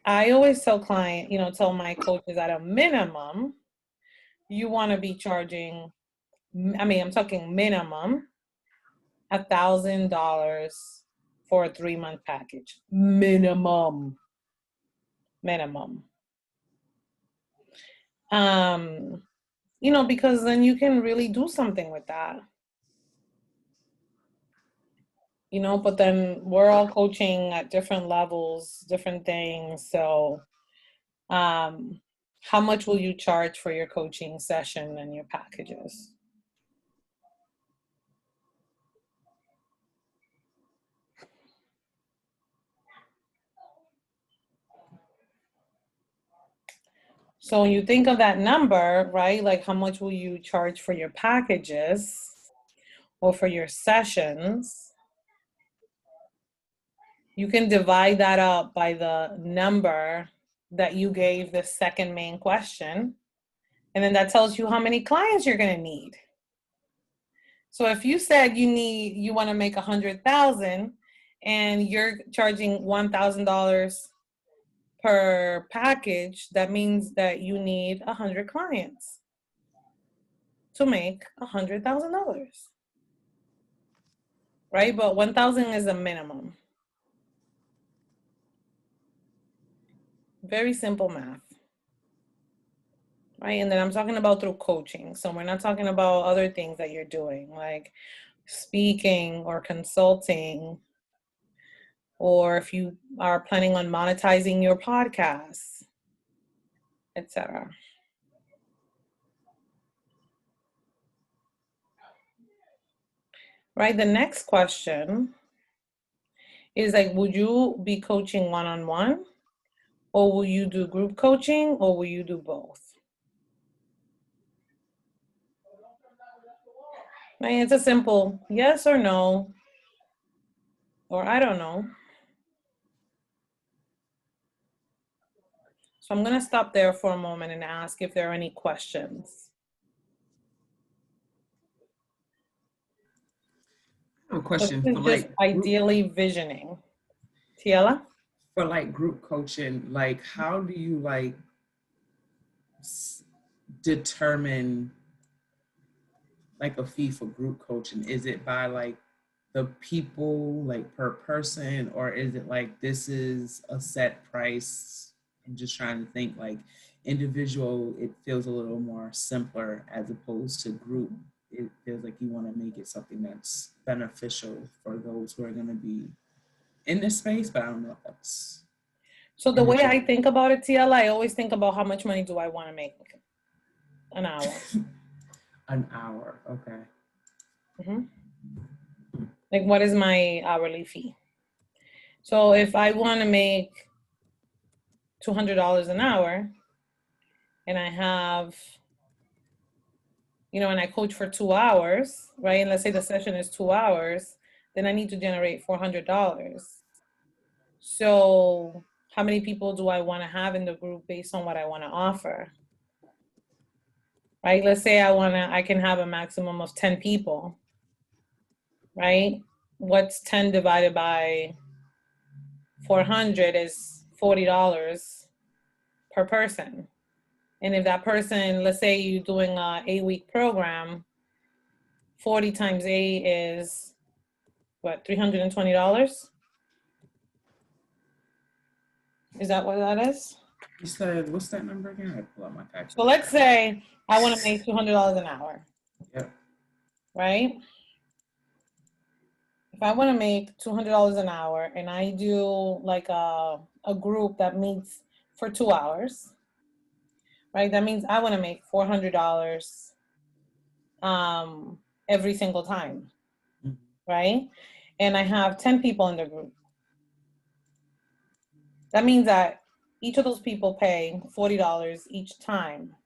A: I always tell tell my coaches at a minimum, you want to be charging, I'm talking minimum, $1,000 for a 3-month package. Minimum. Because then you can really do something with that. But then we're all coaching at different levels, different things. So how much will you charge for your coaching session and your packages? So when you think of that number, right, like how much will you charge for your packages or for your sessions? You can divide that up by the number that you gave the second main question. And then that tells you how many clients you're going to need. So if you said you want to make 100,000 and you're charging $1,000 per package, that means that you need 100 clients to make $100,000. Right? But 1,000 is a minimum. Very simple math. Right? And then I'm talking about through coaching. So we're not talking about other things that you're doing, like speaking or consulting, or if you are planning on monetizing your podcast. etc. Right, the next question is like, would you be coaching one-on-one, or will you do group coaching, or will you do both? Right, it's a simple yes or no, or I don't know. So I'm gonna stop there for a moment and ask if there are any questions.
D: I have a question
A: So
D: for
A: this is just ideally visioning. Tiela?
D: For like group coaching, like how do you like determine like a fee for group coaching? Is it by like the people, like per person, or is it like this is a set price? I'm just trying to think like individual, it feels a little more simpler as opposed to group. It feels like you want to make it something that's beneficial for those who are going to be in this space, but I don't know if that's.
A: So the way I think about it, Tiela, I always think about how much money do I want to make an hour.
D: An hour, okay.
A: Mm-hmm. Like, what is my hourly fee? So if I want to make $200 an hour, and I have, you know, and I coach for 2 hours, right? And let's say the session is 2 hours, then I need to generate $400. So how many people do I want to have in the group based on what I want to offer? Right? Let's say I can have a maximum of 10 people, right? What's 10 divided by 400 is $40 per person. And if that person, let's say you're doing a 8-week program, 40 times 8 is what, $320? Is that what that is?
D: You said, what's that number again? I pull out my calculator.
A: So let's say I want to make $200 an hour.
D: Yep.
A: Right? If I want to make $200 an hour and I do like a group that meets for 2 hours, right? That means I want to make $400 every single time, right? And I have 10 people in the group. That means that each of those people pay $40 each time.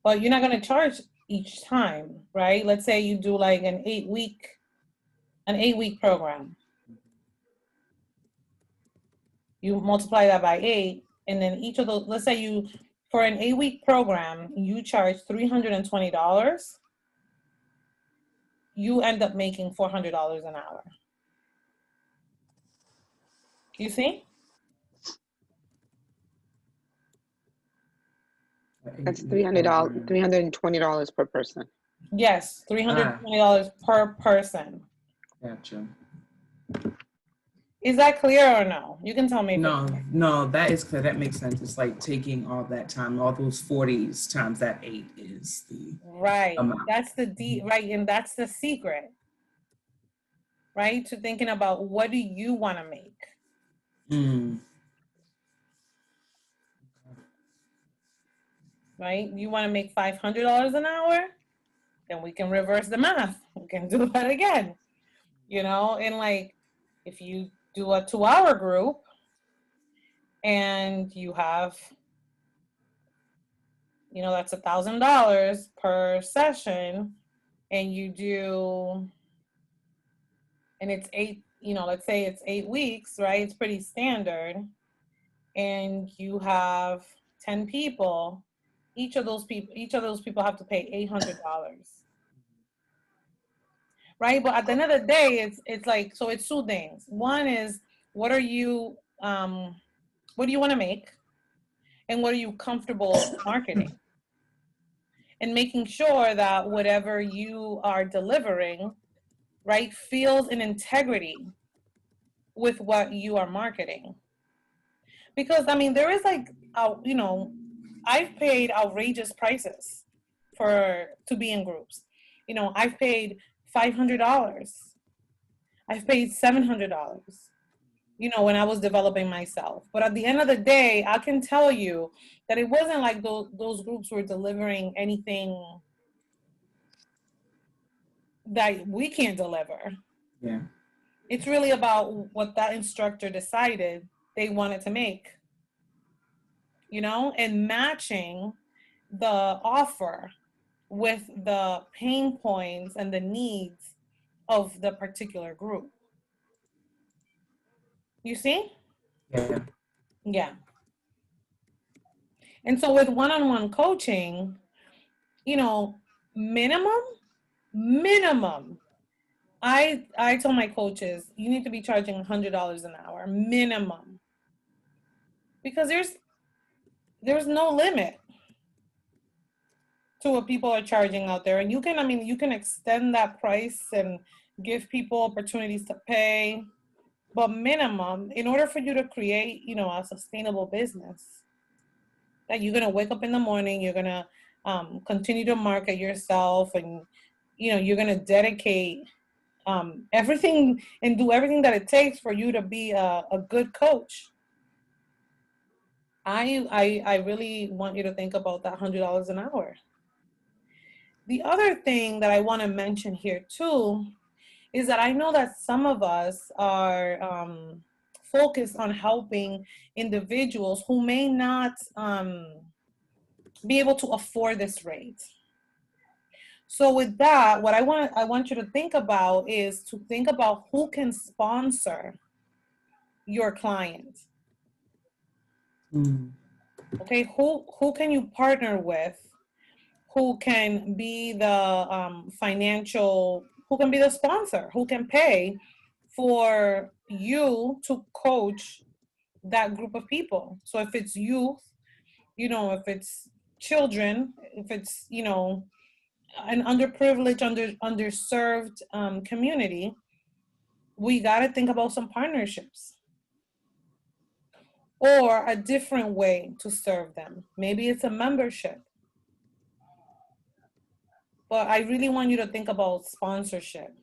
A: But you're not going to charge each time, right? Let's say you do like an 8-week program. You multiply that by 8, and then each of those, let's say for an 8-week program, you charge $320. You end up making $400 an hour. You see?
G: That's $320 per person.
A: Yes, $320 per person.
D: Gotcha.
A: Is that clear or no? You can tell me.
D: No, that is clear. That makes sense. It's like taking all that time, all those 40s times that 8 is the
A: right
D: amount.
A: That's the right, and that's the secret, right? To thinking about what do you want to make. Right? You want to make $500 an hour? Then we can reverse the math. We can do that again. You know, and like if you do a 2-hour group and you have, you know, that's $1,000 per session, and you do, and it's 8, you know, let's say it's 8 weeks, right? It's pretty standard. And you have 10 people. Each of those people have to pay $800. Right? But at the end of the day, it's like, so it's 2 things. One is, what do you want to make? And what are you comfortable marketing? And making sure that whatever you are delivering, right, feels in integrity with what you are marketing. Because, I mean, there is like, you know, I've paid outrageous prices to be in groups. You know, I've paid $500. I've paid $700. you know, when I was developing myself. But at the end of the day, I can tell you that it wasn't like those groups were delivering anything that we can't deliver.
D: Yeah.
A: It's really about what that instructor decided they wanted to make, you know, and matching the offer with the pain points and the needs of the particular group. You see?
D: Yeah.
A: Yeah. And so with one-on-one coaching, you know, minimum, I tell my coaches, you need to be charging $100 an hour, minimum. Because there's no limit to what people are charging out there. And you can, I mean, you can extend that price and give people opportunities to pay, but minimum, in order for you to create, you know, a sustainable business, that you're gonna wake up in the morning, you're gonna continue to market yourself, and you know, you're gonna dedicate everything and do everything that it takes for you to be a good coach. I really want you to think about that $100 an hour. The other thing that I want to mention here too is that I know that some of us are focused on helping individuals who may not be able to afford this rate. So with that, what I want you to think about is to think about who can sponsor your client. Okay, who can you partner with? Who can be the financial, who can be the sponsor, who can pay for you to coach that group of people. So if it's youth, you know, if it's children, if it's, you know, an underprivileged, underserved community, we got to think about some partnerships or a different way to serve them. Maybe it's a membership. But I really want you to think about sponsorship,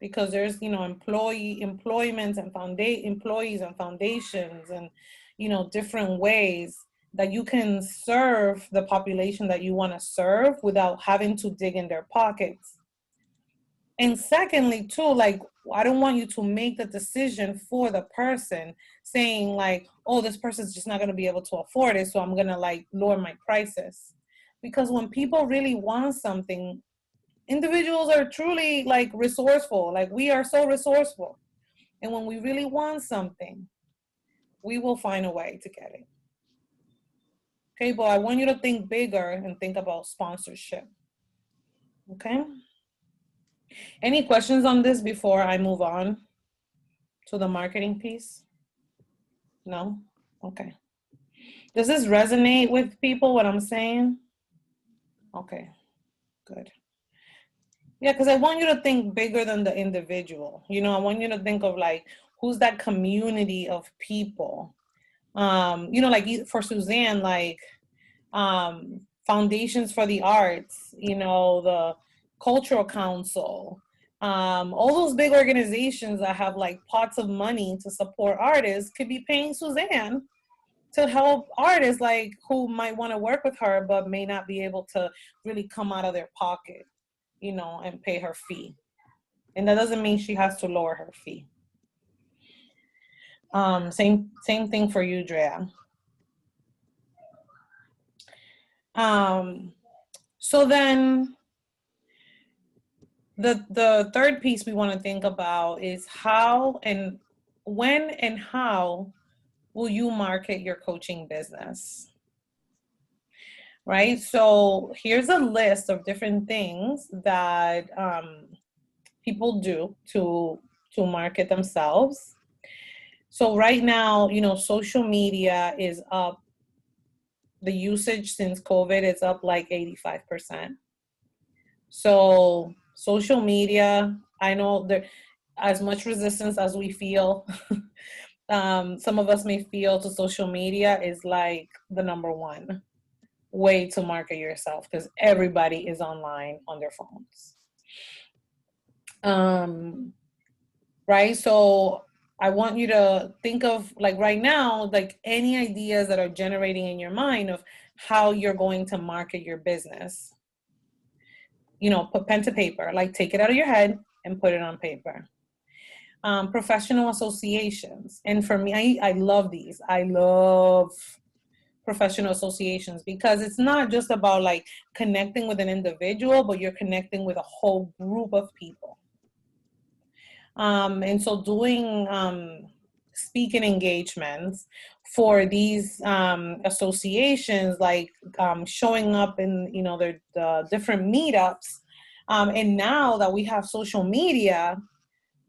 A: because there's, you know, employments and employees and foundations and, you know, different ways that you can serve the population that you want to serve without having to dig in their pockets. And secondly, too, like, I don't want you to make the decision for the person, saying like, oh, this person's just not going to be able to afford it, so I'm going to like lower my prices. Because when people really want something, individuals are truly like resourceful. Like, we are so resourceful. And when we really want something, we will find a way to get it. Okay, but I want you to think bigger and think about sponsorship. Okay? Any questions on this before I move on to the marketing piece? No? Okay. Does this resonate with people, what I'm saying? Okay, good. Yeah, because I want you to think bigger than the individual. You know, I want you to think of like, who's that community of people? You know, like for Suzanne, like Foundations for the Arts, you know, the Cultural Council, all those big organizations that have like pots of money to support artists could be paying Suzanne to help artists like who might want to work with her but may not be able to really come out of their pocket, you know, and pay her fee. And that doesn't mean she has to lower her fee. Same thing for you, Drea. So then the third piece we want to think about is how and when and how will you market your coaching business, right? So here's a list of different things that people do to market themselves. So right now, you know, social media is up. The usage since COVID is up like 85%. So social media, I know there, as much resistance as we feel, some of us may feel to social media is like the number one way to market yourself, because everybody is online on their phones. Right? So I want you to think of, like, right now, like, any ideas that are generating in your mind of how you're going to market your business. You know, put pen to paper, like, take it out of your head and put it on paper. Professional associations. And for me, I love these. I love professional associations because it's not just about like connecting with an individual, but you're connecting with a whole group of people. And so doing speaking engagements for these associations, like showing up in, you know, the different meetups. And now that we have social media,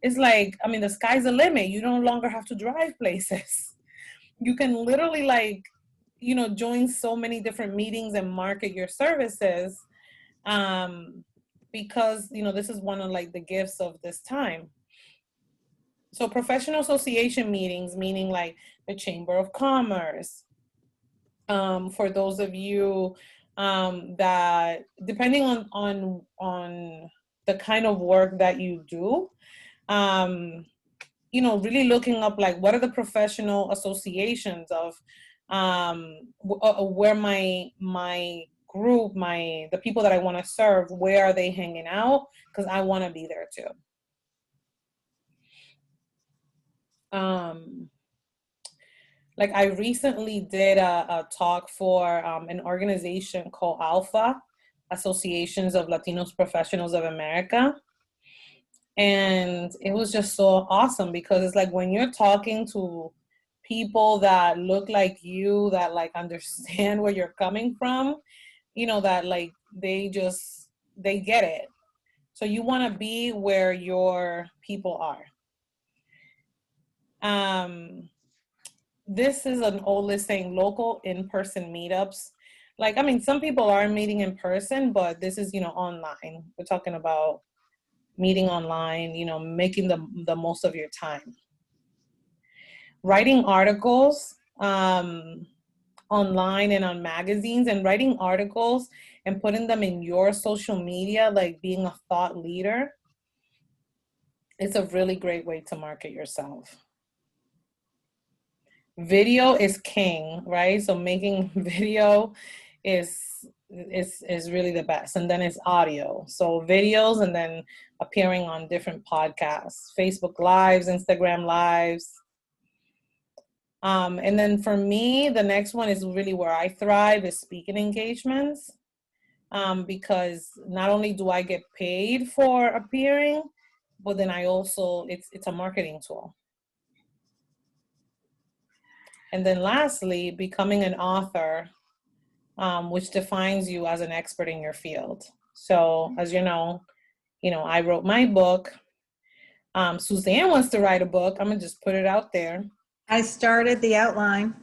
A: it's like, I mean, the sky's the limit. You no longer have to drive places. You can literally, like, you know, join so many different meetings and market your services, because, you know, this is one of like the gifts of this time. So professional association meetings, meaning like the Chamber of Commerce, for those of you that, depending on the kind of work that you do, you know, really looking up like what are the professional associations of where my group, the people that I want to serve, where are they hanging out? Because I want to be there too. Like I recently did a talk for an organization called ALPHA, Associations of Latinos Professionals of America. And it was just so awesome because it's like when you're talking to people that look like you, that like understand where you're coming from, you know, that like they get it. So you want to be where your people are. This is an old list saying local in-person meetups. Like, I mean, some people are meeting in person, but this is, you know, online. We're talking about meeting online, you know, making the most of your time. Writing articles online and on magazines, and writing articles and putting them in your social media, like being a thought leader. It's a really great way to market yourself. Video is king, right? So making video is really the best. And then it's audio. So videos, and then appearing on different podcasts, Facebook Lives, Instagram Lives. And then for me, the next one is really where I thrive, is speaking engagements. Because not only do I get paid for appearing, but then I also, it's a marketing tool. And then lastly, becoming an author, which defines you as an expert in your field. So as you know, I wrote my book. Suzanne wants to write a book. I'm gonna just put it out there.
F: I started the outline.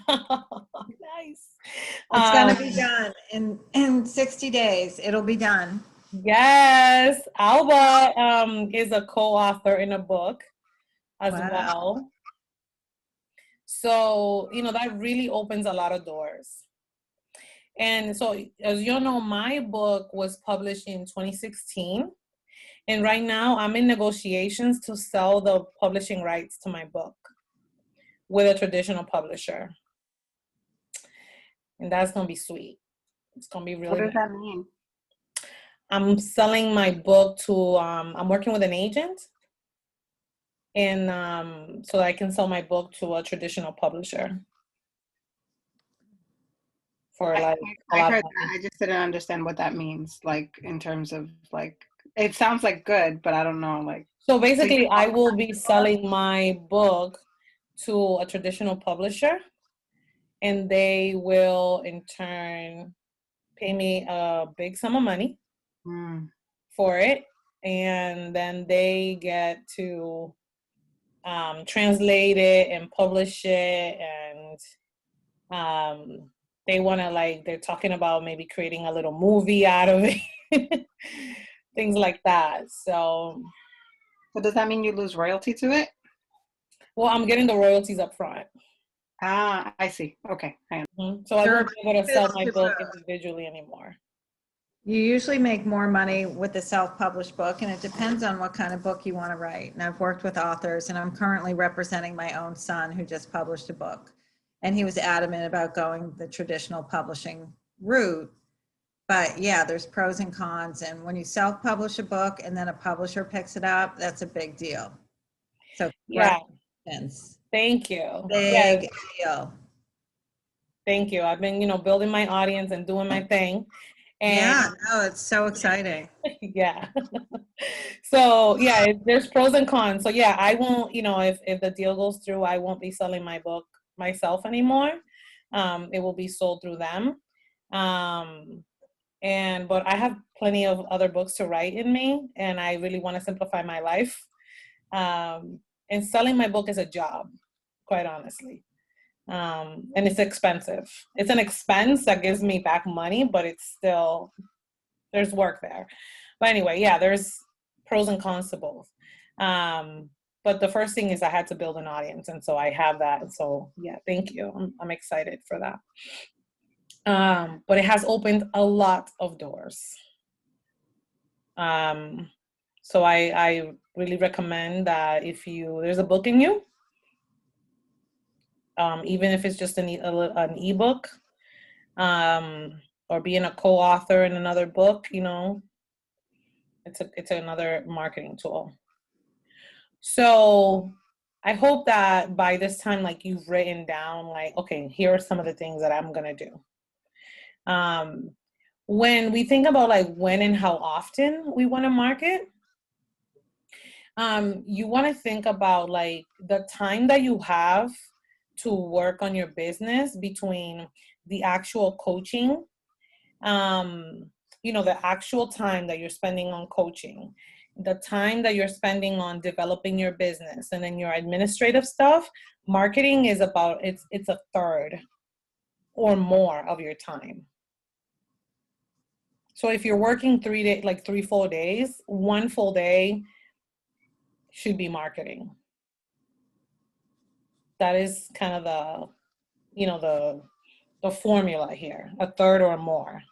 A: Nice.
F: It's gonna be done in 60 days. It'll be done.
A: Yes, Alba is a co-author in a book as well. So, that really opens a lot of doors. And so, as you know, my book was published in 2016. And right now I'm in negotiations to sell the publishing rights to my book with a traditional publisher. And that's going to be sweet. It's going to be really
B: What does that mean?
A: I'm selling my book to, I'm working with an agent. And so I can sell my book to a traditional publisher. For like,
B: I heard that. I just didn't understand what that means. Like in terms of like, it sounds like good, but I don't know. Like,
A: so basically, I will be selling my book to a traditional publisher, and they will in turn pay me a big sum of money for it, and then they get to translate it and publish it, and they want to, like, they're talking about maybe creating a little movie out of it, things like that. So
B: does that mean you lose royalty to it?
A: Well, I'm getting the royalties up front.
B: I see. Okay.
A: So I won't be able to sell my book individually anymore.
F: You usually make more money with a self-published book, and it depends on what kind of book you want to write. And I've worked with authors, and I'm currently representing my own son who just published a book. And he was adamant about going the traditional publishing route. But yeah, there's pros and cons. And when you self-publish a book and then a publisher picks it up, that's a big deal. So
A: Yeah.
F: congratulations.
A: Thank you.
F: Big
A: Yes,
F: deal.
A: thank you. I've been, building my audience and doing my thing. And
F: Yeah, no, it's so exciting.
A: yeah. So yeah, there's pros and cons. So yeah, I won't, if the deal goes through, I won't be selling my book myself anymore. It will be sold through them. But I have plenty of other books to write in me, and I really want to simplify my life. And selling my book is a job, quite honestly. And it's expensive. It's an expense that gives me back money, but it's still, there's work there. But anyway, yeah, there's pros and cons to both. But the first thing is I had to build an audience, and so I have that. And so yeah, thank you. I'm excited for that. But it has opened a lot of doors. So I really recommend that if there's a book in you, even if it's just an ebook, or being a co-author in another book, it's another marketing tool. So I hope that by this time, like, you've written down, like, okay, here are some of the things that I'm gonna do. When we think about like when and how often we want to market, you want to think about like the time that you have to work on your business between the actual coaching, the actual time that you're spending on coaching, the time that you're spending on developing your business, and then your administrative stuff. Marketing is about, it's a third or more of your time. So if you're working 3 full days, 1 full day should be marketing. That is kind of the formula here, a third or more.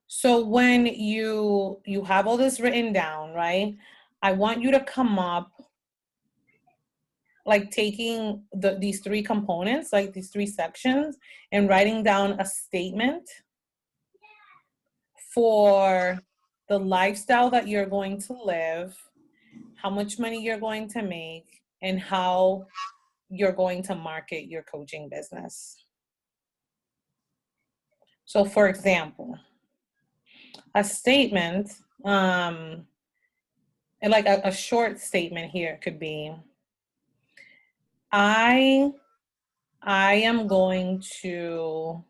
A: So when you have all this written down, right? I want you to come up, like, taking these 3 components, like these 3 sections, and writing down a statement for the lifestyle that you're going to live, how much money you're going to make, and how you're going to market your coaching business. So for example, a statement, and like a short statement here could be, I am going to,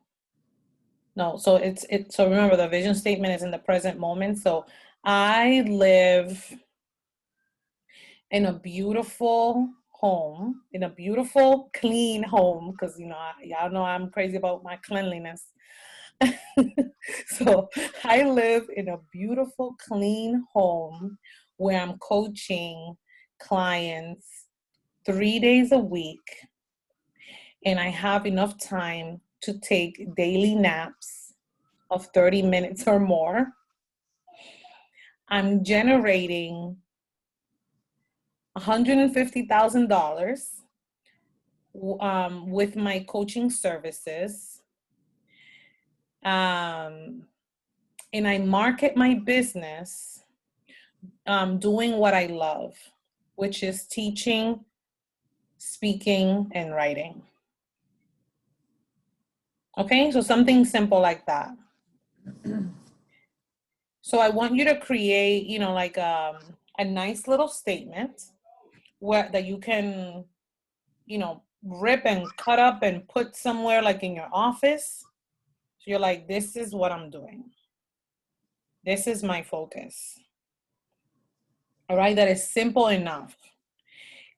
A: so remember, the vision statement is in the present moment. So I live in a beautiful home, in a beautiful, clean home, because, y'all know I'm crazy about my cleanliness. So I live in a beautiful, clean home where I'm coaching clients 3 days a week, and I have enough time to take daily naps of 30 minutes or more. I'm generating $150,000 with my coaching services. And I market my business doing what I love, which is teaching, speaking, and writing. Okay, so something simple like that. So I want you to create, like a nice little statement that you can, rip and cut up and put somewhere, like in your office. So you're like, this is what I'm doing. This is my focus. All right, that is simple enough.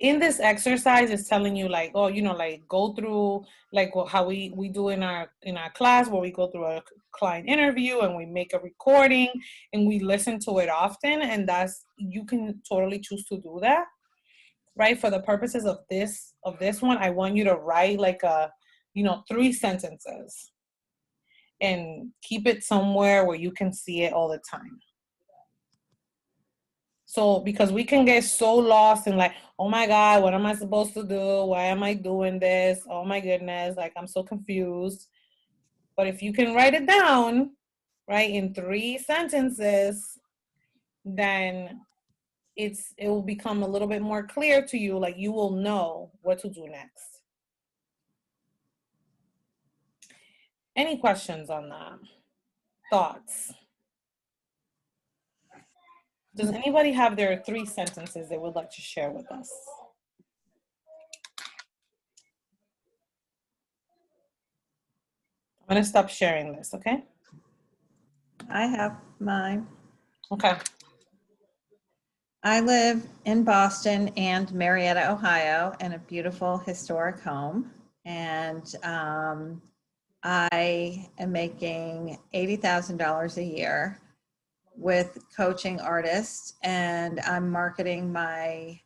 A: In this exercise, it's telling you like, oh, like go through like how we do in our class, where we go through a client interview and we make a recording and we listen to it often. And you can totally choose to do that, right? For the purposes of this one, I want you to write like 3 sentences. and keep it somewhere where you can see it all the time. So, because we can get so lost in like, oh my God, what am I supposed to do? Why am I doing this? Oh my goodness, like I'm so confused. But if you can write it down, right, in 3 sentences, then it will become a little bit more clear to you, like you will know what to do next. Any questions on that? Thoughts? Does anybody have their 3 sentences they would like to share with us? I'm gonna stop sharing this, okay?
F: I have mine.
A: Okay.
F: I live in Boston and Marietta, Ohio, in a beautiful historic home. And I am making $80,000 a year with coaching artists, and I'm marketing my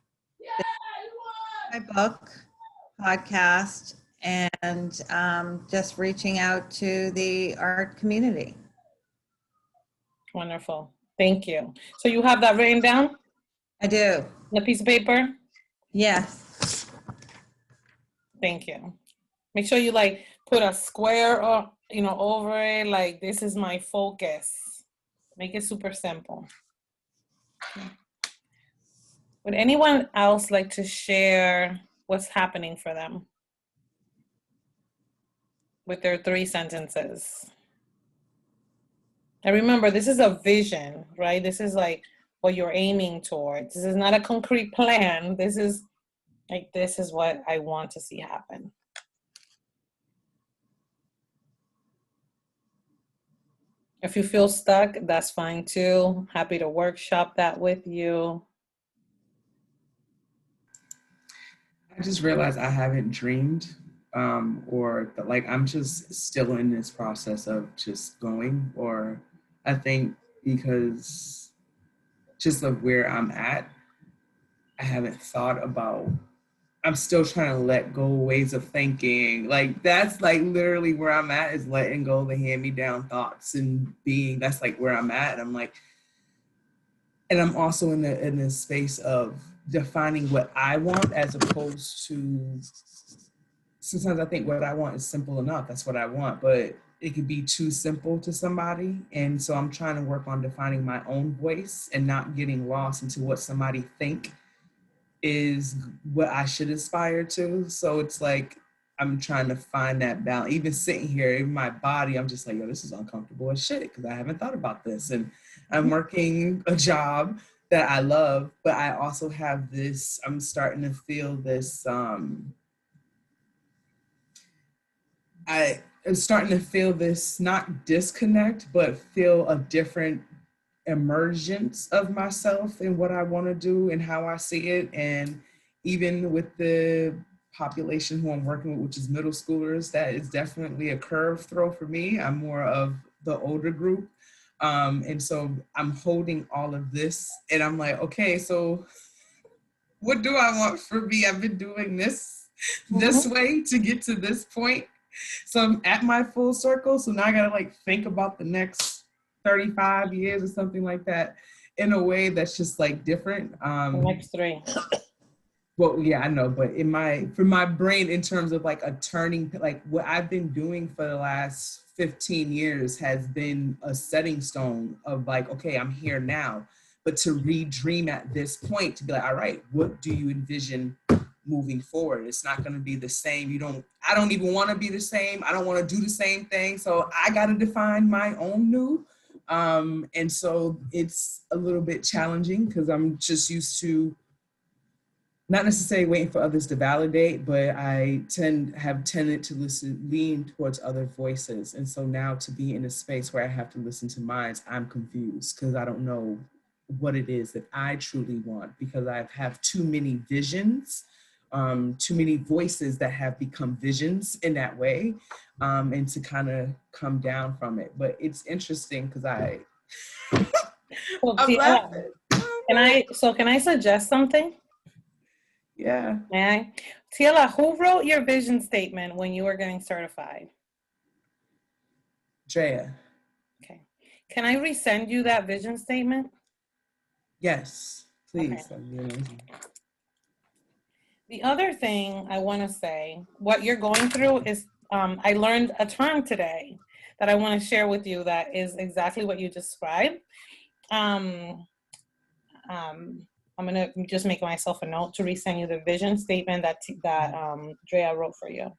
F: book, podcast, and just reaching out to the art community.
A: Wonderful. Thank you. So you have that written down?
F: I do.
A: On a piece of paper?
F: Yes.
A: Thank you. Make sure you like put a square or over it, like this is my focus. Make it super simple. Okay. Would anyone else like to share what's happening for them with their 3 sentences? And remember, this is a vision, right? This is like what you're aiming towards. This is not a concrete plan. This is what I want to see happen. If you feel stuck, that's fine too. Happy to workshop that with you.
D: I just realized I haven't dreamed, or like I'm just still in this process of just going, or I think because just of where I'm at, I haven't thought about, I'm still trying to let go ways of thinking. Like that's like literally where I'm at, is letting go the hand-me-down thoughts and being, that's like where I'm at. And I'm like, and I'm also in the space of defining what I want, as opposed to, sometimes I think what I want is simple enough. That's what I want, but it could be too simple to somebody. And so I'm trying to work on defining my own voice and not getting lost into what somebody think is what I should aspire to. So it's like, I'm trying to find that balance. Even sitting here in my body, I'm just like, yo, this is uncomfortable as shit, because I haven't thought about this. And I'm working a job that I love, but I also have this, I'm starting to feel this, I'm starting to feel this, not disconnect, but feel a different emergence of myself and what I want to do and how I see it. And even with the population who I'm working with, which is middle schoolers, that is definitely a curve throw for me. I'm more of the older group. And so I'm holding all of this and I'm like, okay, so what do I want for me? I've been doing this way to get to this point. So I'm at my full circle. So now I gotta like think about the next 35 years or something like that in a way that's just like different.
A: The next 3.
D: Well, yeah, I know, but for my brain, in terms of like a turning, like what I've been doing for the last 15 years has been a setting stone of like, okay, I'm here now, but to redream at this point, to be like, all right, what do you envision moving forward? It's not going to be the same. I don't even want to be the same. I don't want to do the same thing. So I got to define my own new. And so it's a little bit challenging because I'm just used to not necessarily waiting for others to validate, but I have tended to lean towards other voices. And so now to be in a space where I have to listen to mine, I'm confused because I don't know what it is that I truly want, because I have too many visions, too many voices that have become visions in that way, and to kind of come down from it. But it's interesting because
A: Well, can I suggest something?
D: Yeah.
A: May I? Tila, who wrote your vision statement when you were getting certified?
D: Drea.
A: Okay. Can I resend you that vision statement?
D: Yes, please.
A: Okay.
D: That'd be amazing.
A: The other thing I want to say, what you're going through is, I learned a term today that I want to share with you that is exactly what you described. I'm going to just make myself a note to resend you the vision statement that Drea wrote for you.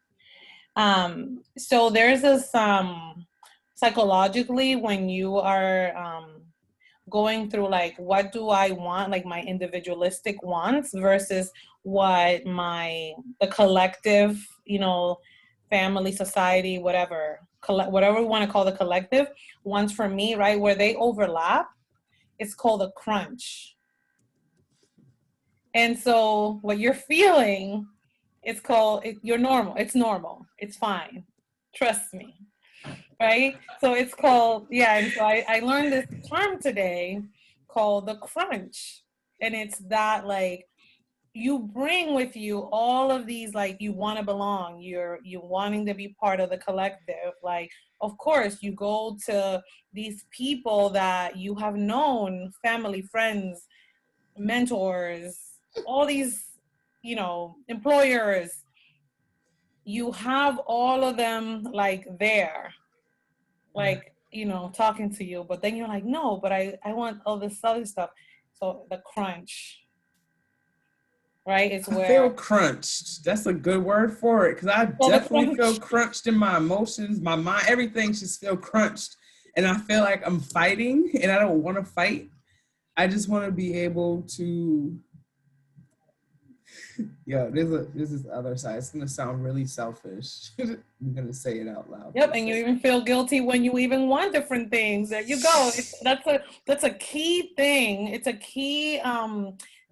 A: So there's this, psychologically, when you are going through like, what do I want, like my individualistic wants versus what the collective, you know, family, society, whatever we want to call the collective wants for me, right? Where they overlap, it's called a crunch. And so what you're feeling, you're normal. It's normal. It's fine. Trust me. Right? So it's called, yeah. And so I learned this term today called the crunch. And it's that, like, you bring with you all of these, like, you want to belong, you wanting to be part of the collective. Like, of course, you go to these people that you have known, family, friends, mentors, all these, you know, employers. You have all of them like there, like, you know, talking to you, but then you're like, no, but I want all this other stuff. So the crunch, right? It's
D: I feel
A: where,
D: crunched. That's a good word for it, because I
A: well, the
D: definitely feel
A: crunch.
D: crunched in my emotions, my mind, everything just feel crunched. And I feel like I'm fighting, and I don't want to fight. I just want to be able to, yeah, this is the other side. It's going to sound really selfish. I'm going to say it out loud.
A: Yep, and you even feel guilty when you even want different things. There you go. That's a key thing. It's a key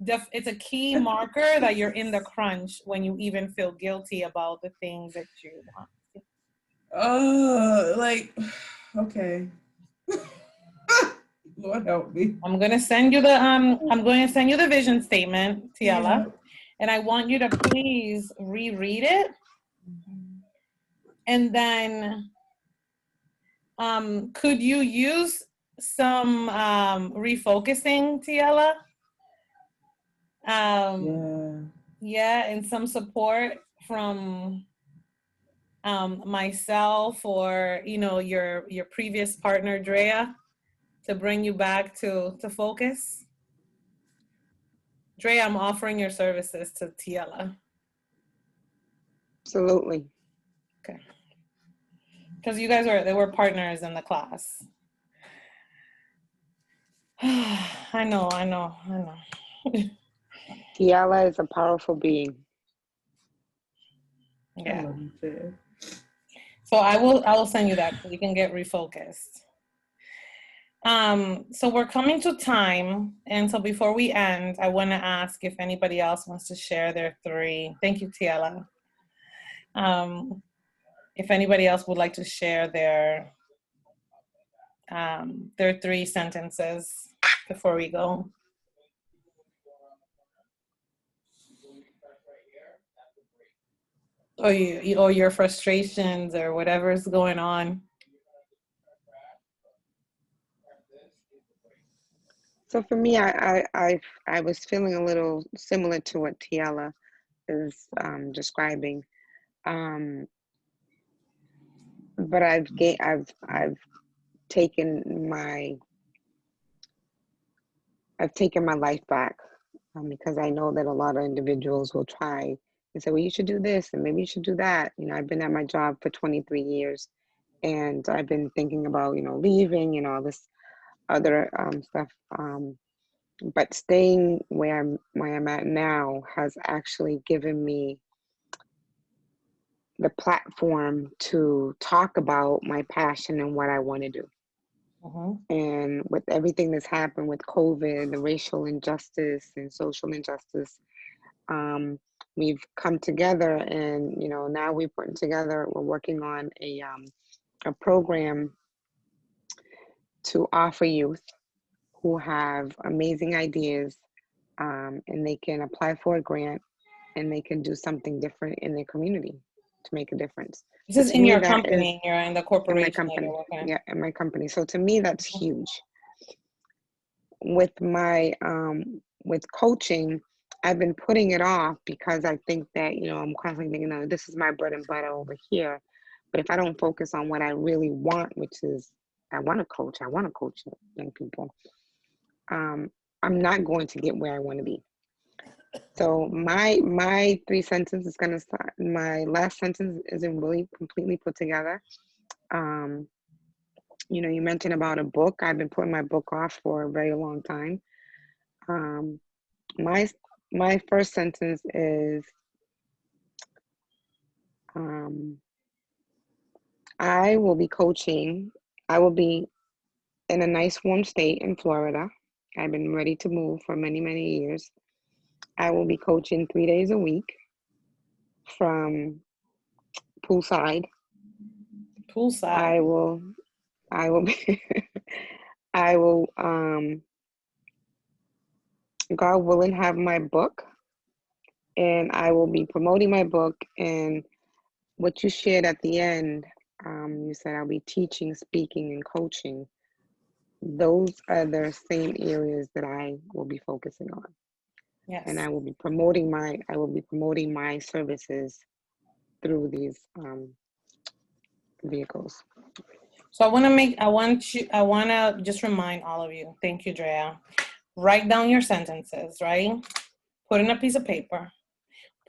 A: it's a key marker that you're in the crunch when you even feel guilty about the things that you want.
D: Like, okay. Lord help me.
A: I'm going to send you the vision statement, Tiala.
D: Yeah.
A: And I want you to please reread it. And then could you use some refocusing, Tiala? Yeah, and some support from myself, or, you know, your previous partner, Drea, to bring you back to focus. Drea, I'm offering your services to Tiala.
G: Absolutely.
A: Okay. Because you guys they were partners in the class. I know.
G: Tiala is a powerful being.
A: Yeah. So I will send you that so you can get refocused. So we're coming to time, and so before we end, I want to ask if anybody else wants to share their three. Thank you, Tiala. If anybody else would like to share their 3 sentences before we go. Or your frustrations or whatever's going on.
G: So for me, I was feeling a little similar to what Tiala is describing, but I've taken my life back, because I know that a lot of individuals will try and say, well, you should do this and maybe you should do that. You know, I've been at my job for 23 years, and I've been thinking about, you know, leaving, you know, all this other stuff. But staying where I'm at now has actually given me the platform to talk about my passion and what I want to do. And with everything that's happened with COVID, the racial injustice and social injustice, we've come together, and, you know, now we're working on a program to offer youth who have amazing ideas, and they can apply for a grant and they can do something different in their community. to make a difference.
A: This is
G: To
A: in
G: me,
A: your
G: that
A: company, you're in the
G: in my
A: corporation that
G: company.
A: you're working in.
G: Yeah, in my company. So to me, that's huge. With my with coaching, I've been putting it off because I think that, you know, I'm constantly thinking, no, this is my bread and butter over here. But if I don't focus on what I really want, which is I want to coach young people, I'm not going to get where I want to be. So my 3 sentences is gonna start. My last sentence isn't really completely put together. You know, you mentioned about a book. I've been putting my book off for a very long time. My first sentence is, I will be coaching. I will be in a nice warm state in Florida. I've been ready to move for many, many years. I will be coaching 3 days a week from poolside. I will be, I will, God willing, have my book, and I will be promoting my book. And what you shared at the end, you said I'll be teaching, speaking, and coaching. Those are the same areas that I will be focusing on.
A: Yes.
G: And I will be promoting my services through these vehicles.
A: So I want to just remind all of you, thank you, Drea. Write down your sentences, right? Put in a piece of paper.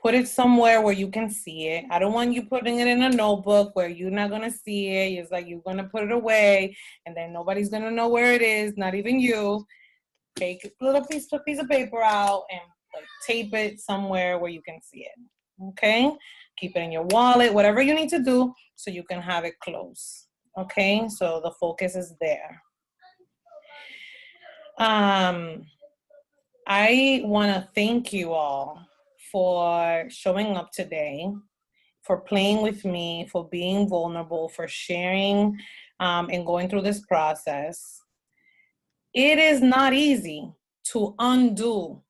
A: Put it somewhere where you can see it. I don't want you putting it in a notebook where you're not going to see it. It's like you're going to put it away and then nobody's going to know where it is, not even you. Take a little piece of paper out and like tape it somewhere where you can see it. Okay? Keep it in your wallet, whatever you need to do so you can have it close. Okay? So the focus is there. I want to thank you all for showing up today, for playing with me, for being vulnerable, for sharing and going through this process. It is not easy to undo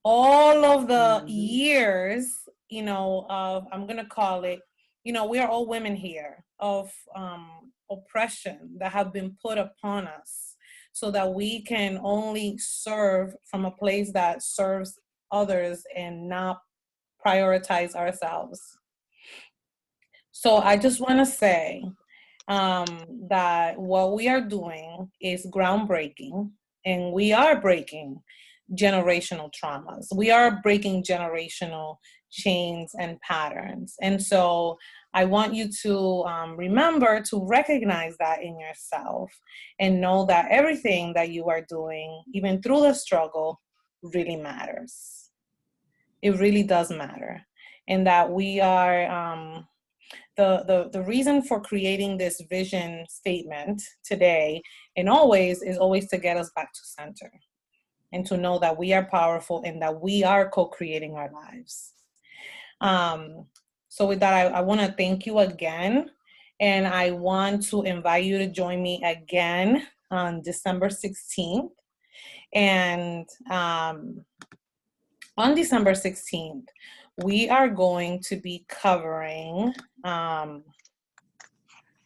A: all of the years, you know, of, I'm going to call it, you know, we are all women here, of oppression that have been put upon us so that we can only serve from a place that serves others and not prioritize ourselves. So I just want to say that what we are doing is groundbreaking, and we are breaking generational traumas. We are breaking generational chains and patterns. And so I want you to remember to recognize that in yourself and know that everything that you are doing, even through the struggle, really matters. It really does matter. And that we are, the reason for creating this vision statement today and always is always to get us back to center and to know that we are powerful and that we are co-creating our lives. So with that, I want to thank you again. And I want to invite you to join me again on December 16th. And on December 16th, we are going to be covering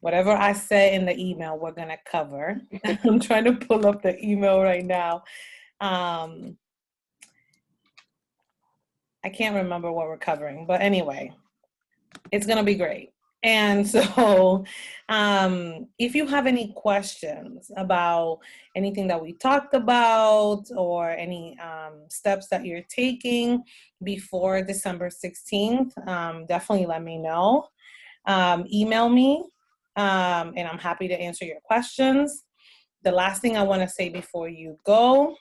A: whatever I said in the email we're going to cover. I'm trying to pull up the email right now. I can't remember what we're covering, but anyway, it's going to be great. And so if you have any questions about anything that we talked about or any steps that you're taking before December 16th, definitely let me know. Email me, and I'm happy to answer your questions. The last thing I want to say before you go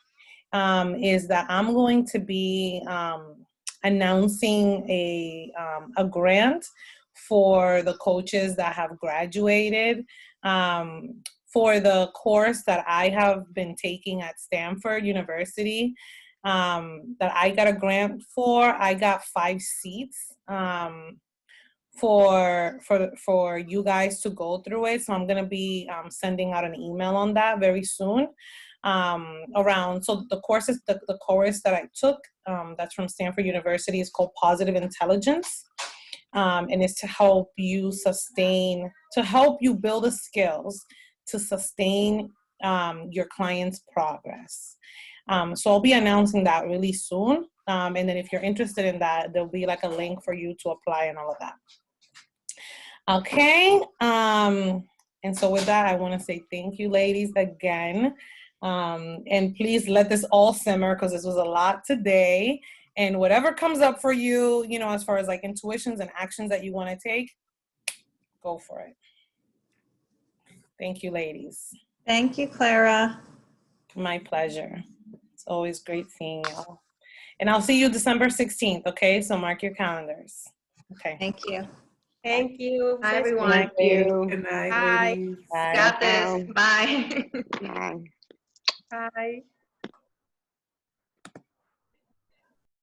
A: is that I'm going to be announcing a grant for the coaches that have graduated for the course that I have been taking at Stanford University that I got a grant for. I got 5 seats for you guys to go through it. So I'm going to be sending out an email on that very soon. So the course that I took that's from Stanford University is called Positive Intelligence. and it's to help you sustain, to help you build the skills to sustain your client's progress. So I'll be announcing that really soon. And then if you're interested in that, there'll be like a link for you to apply and all of that. Okay. And so with that, I want to say thank you, ladies, again. And please let this all simmer, because this was a lot today. And whatever comes up for you, you know, as far as like intuitions and actions that you want to take, go for it. Thank you, ladies.
F: Thank you, Clara.
A: My pleasure. It's always great seeing y'all. And I'll see you December 16th, okay? So mark your calendars. Okay.
F: Thank you.
C: Thank you.
E: Bye, everyone.
G: Thank you.
D: Good night,
C: Bye.
D: ladies.
A: Bye.
E: Got this. Bye.
G: Bye.
C: Bye.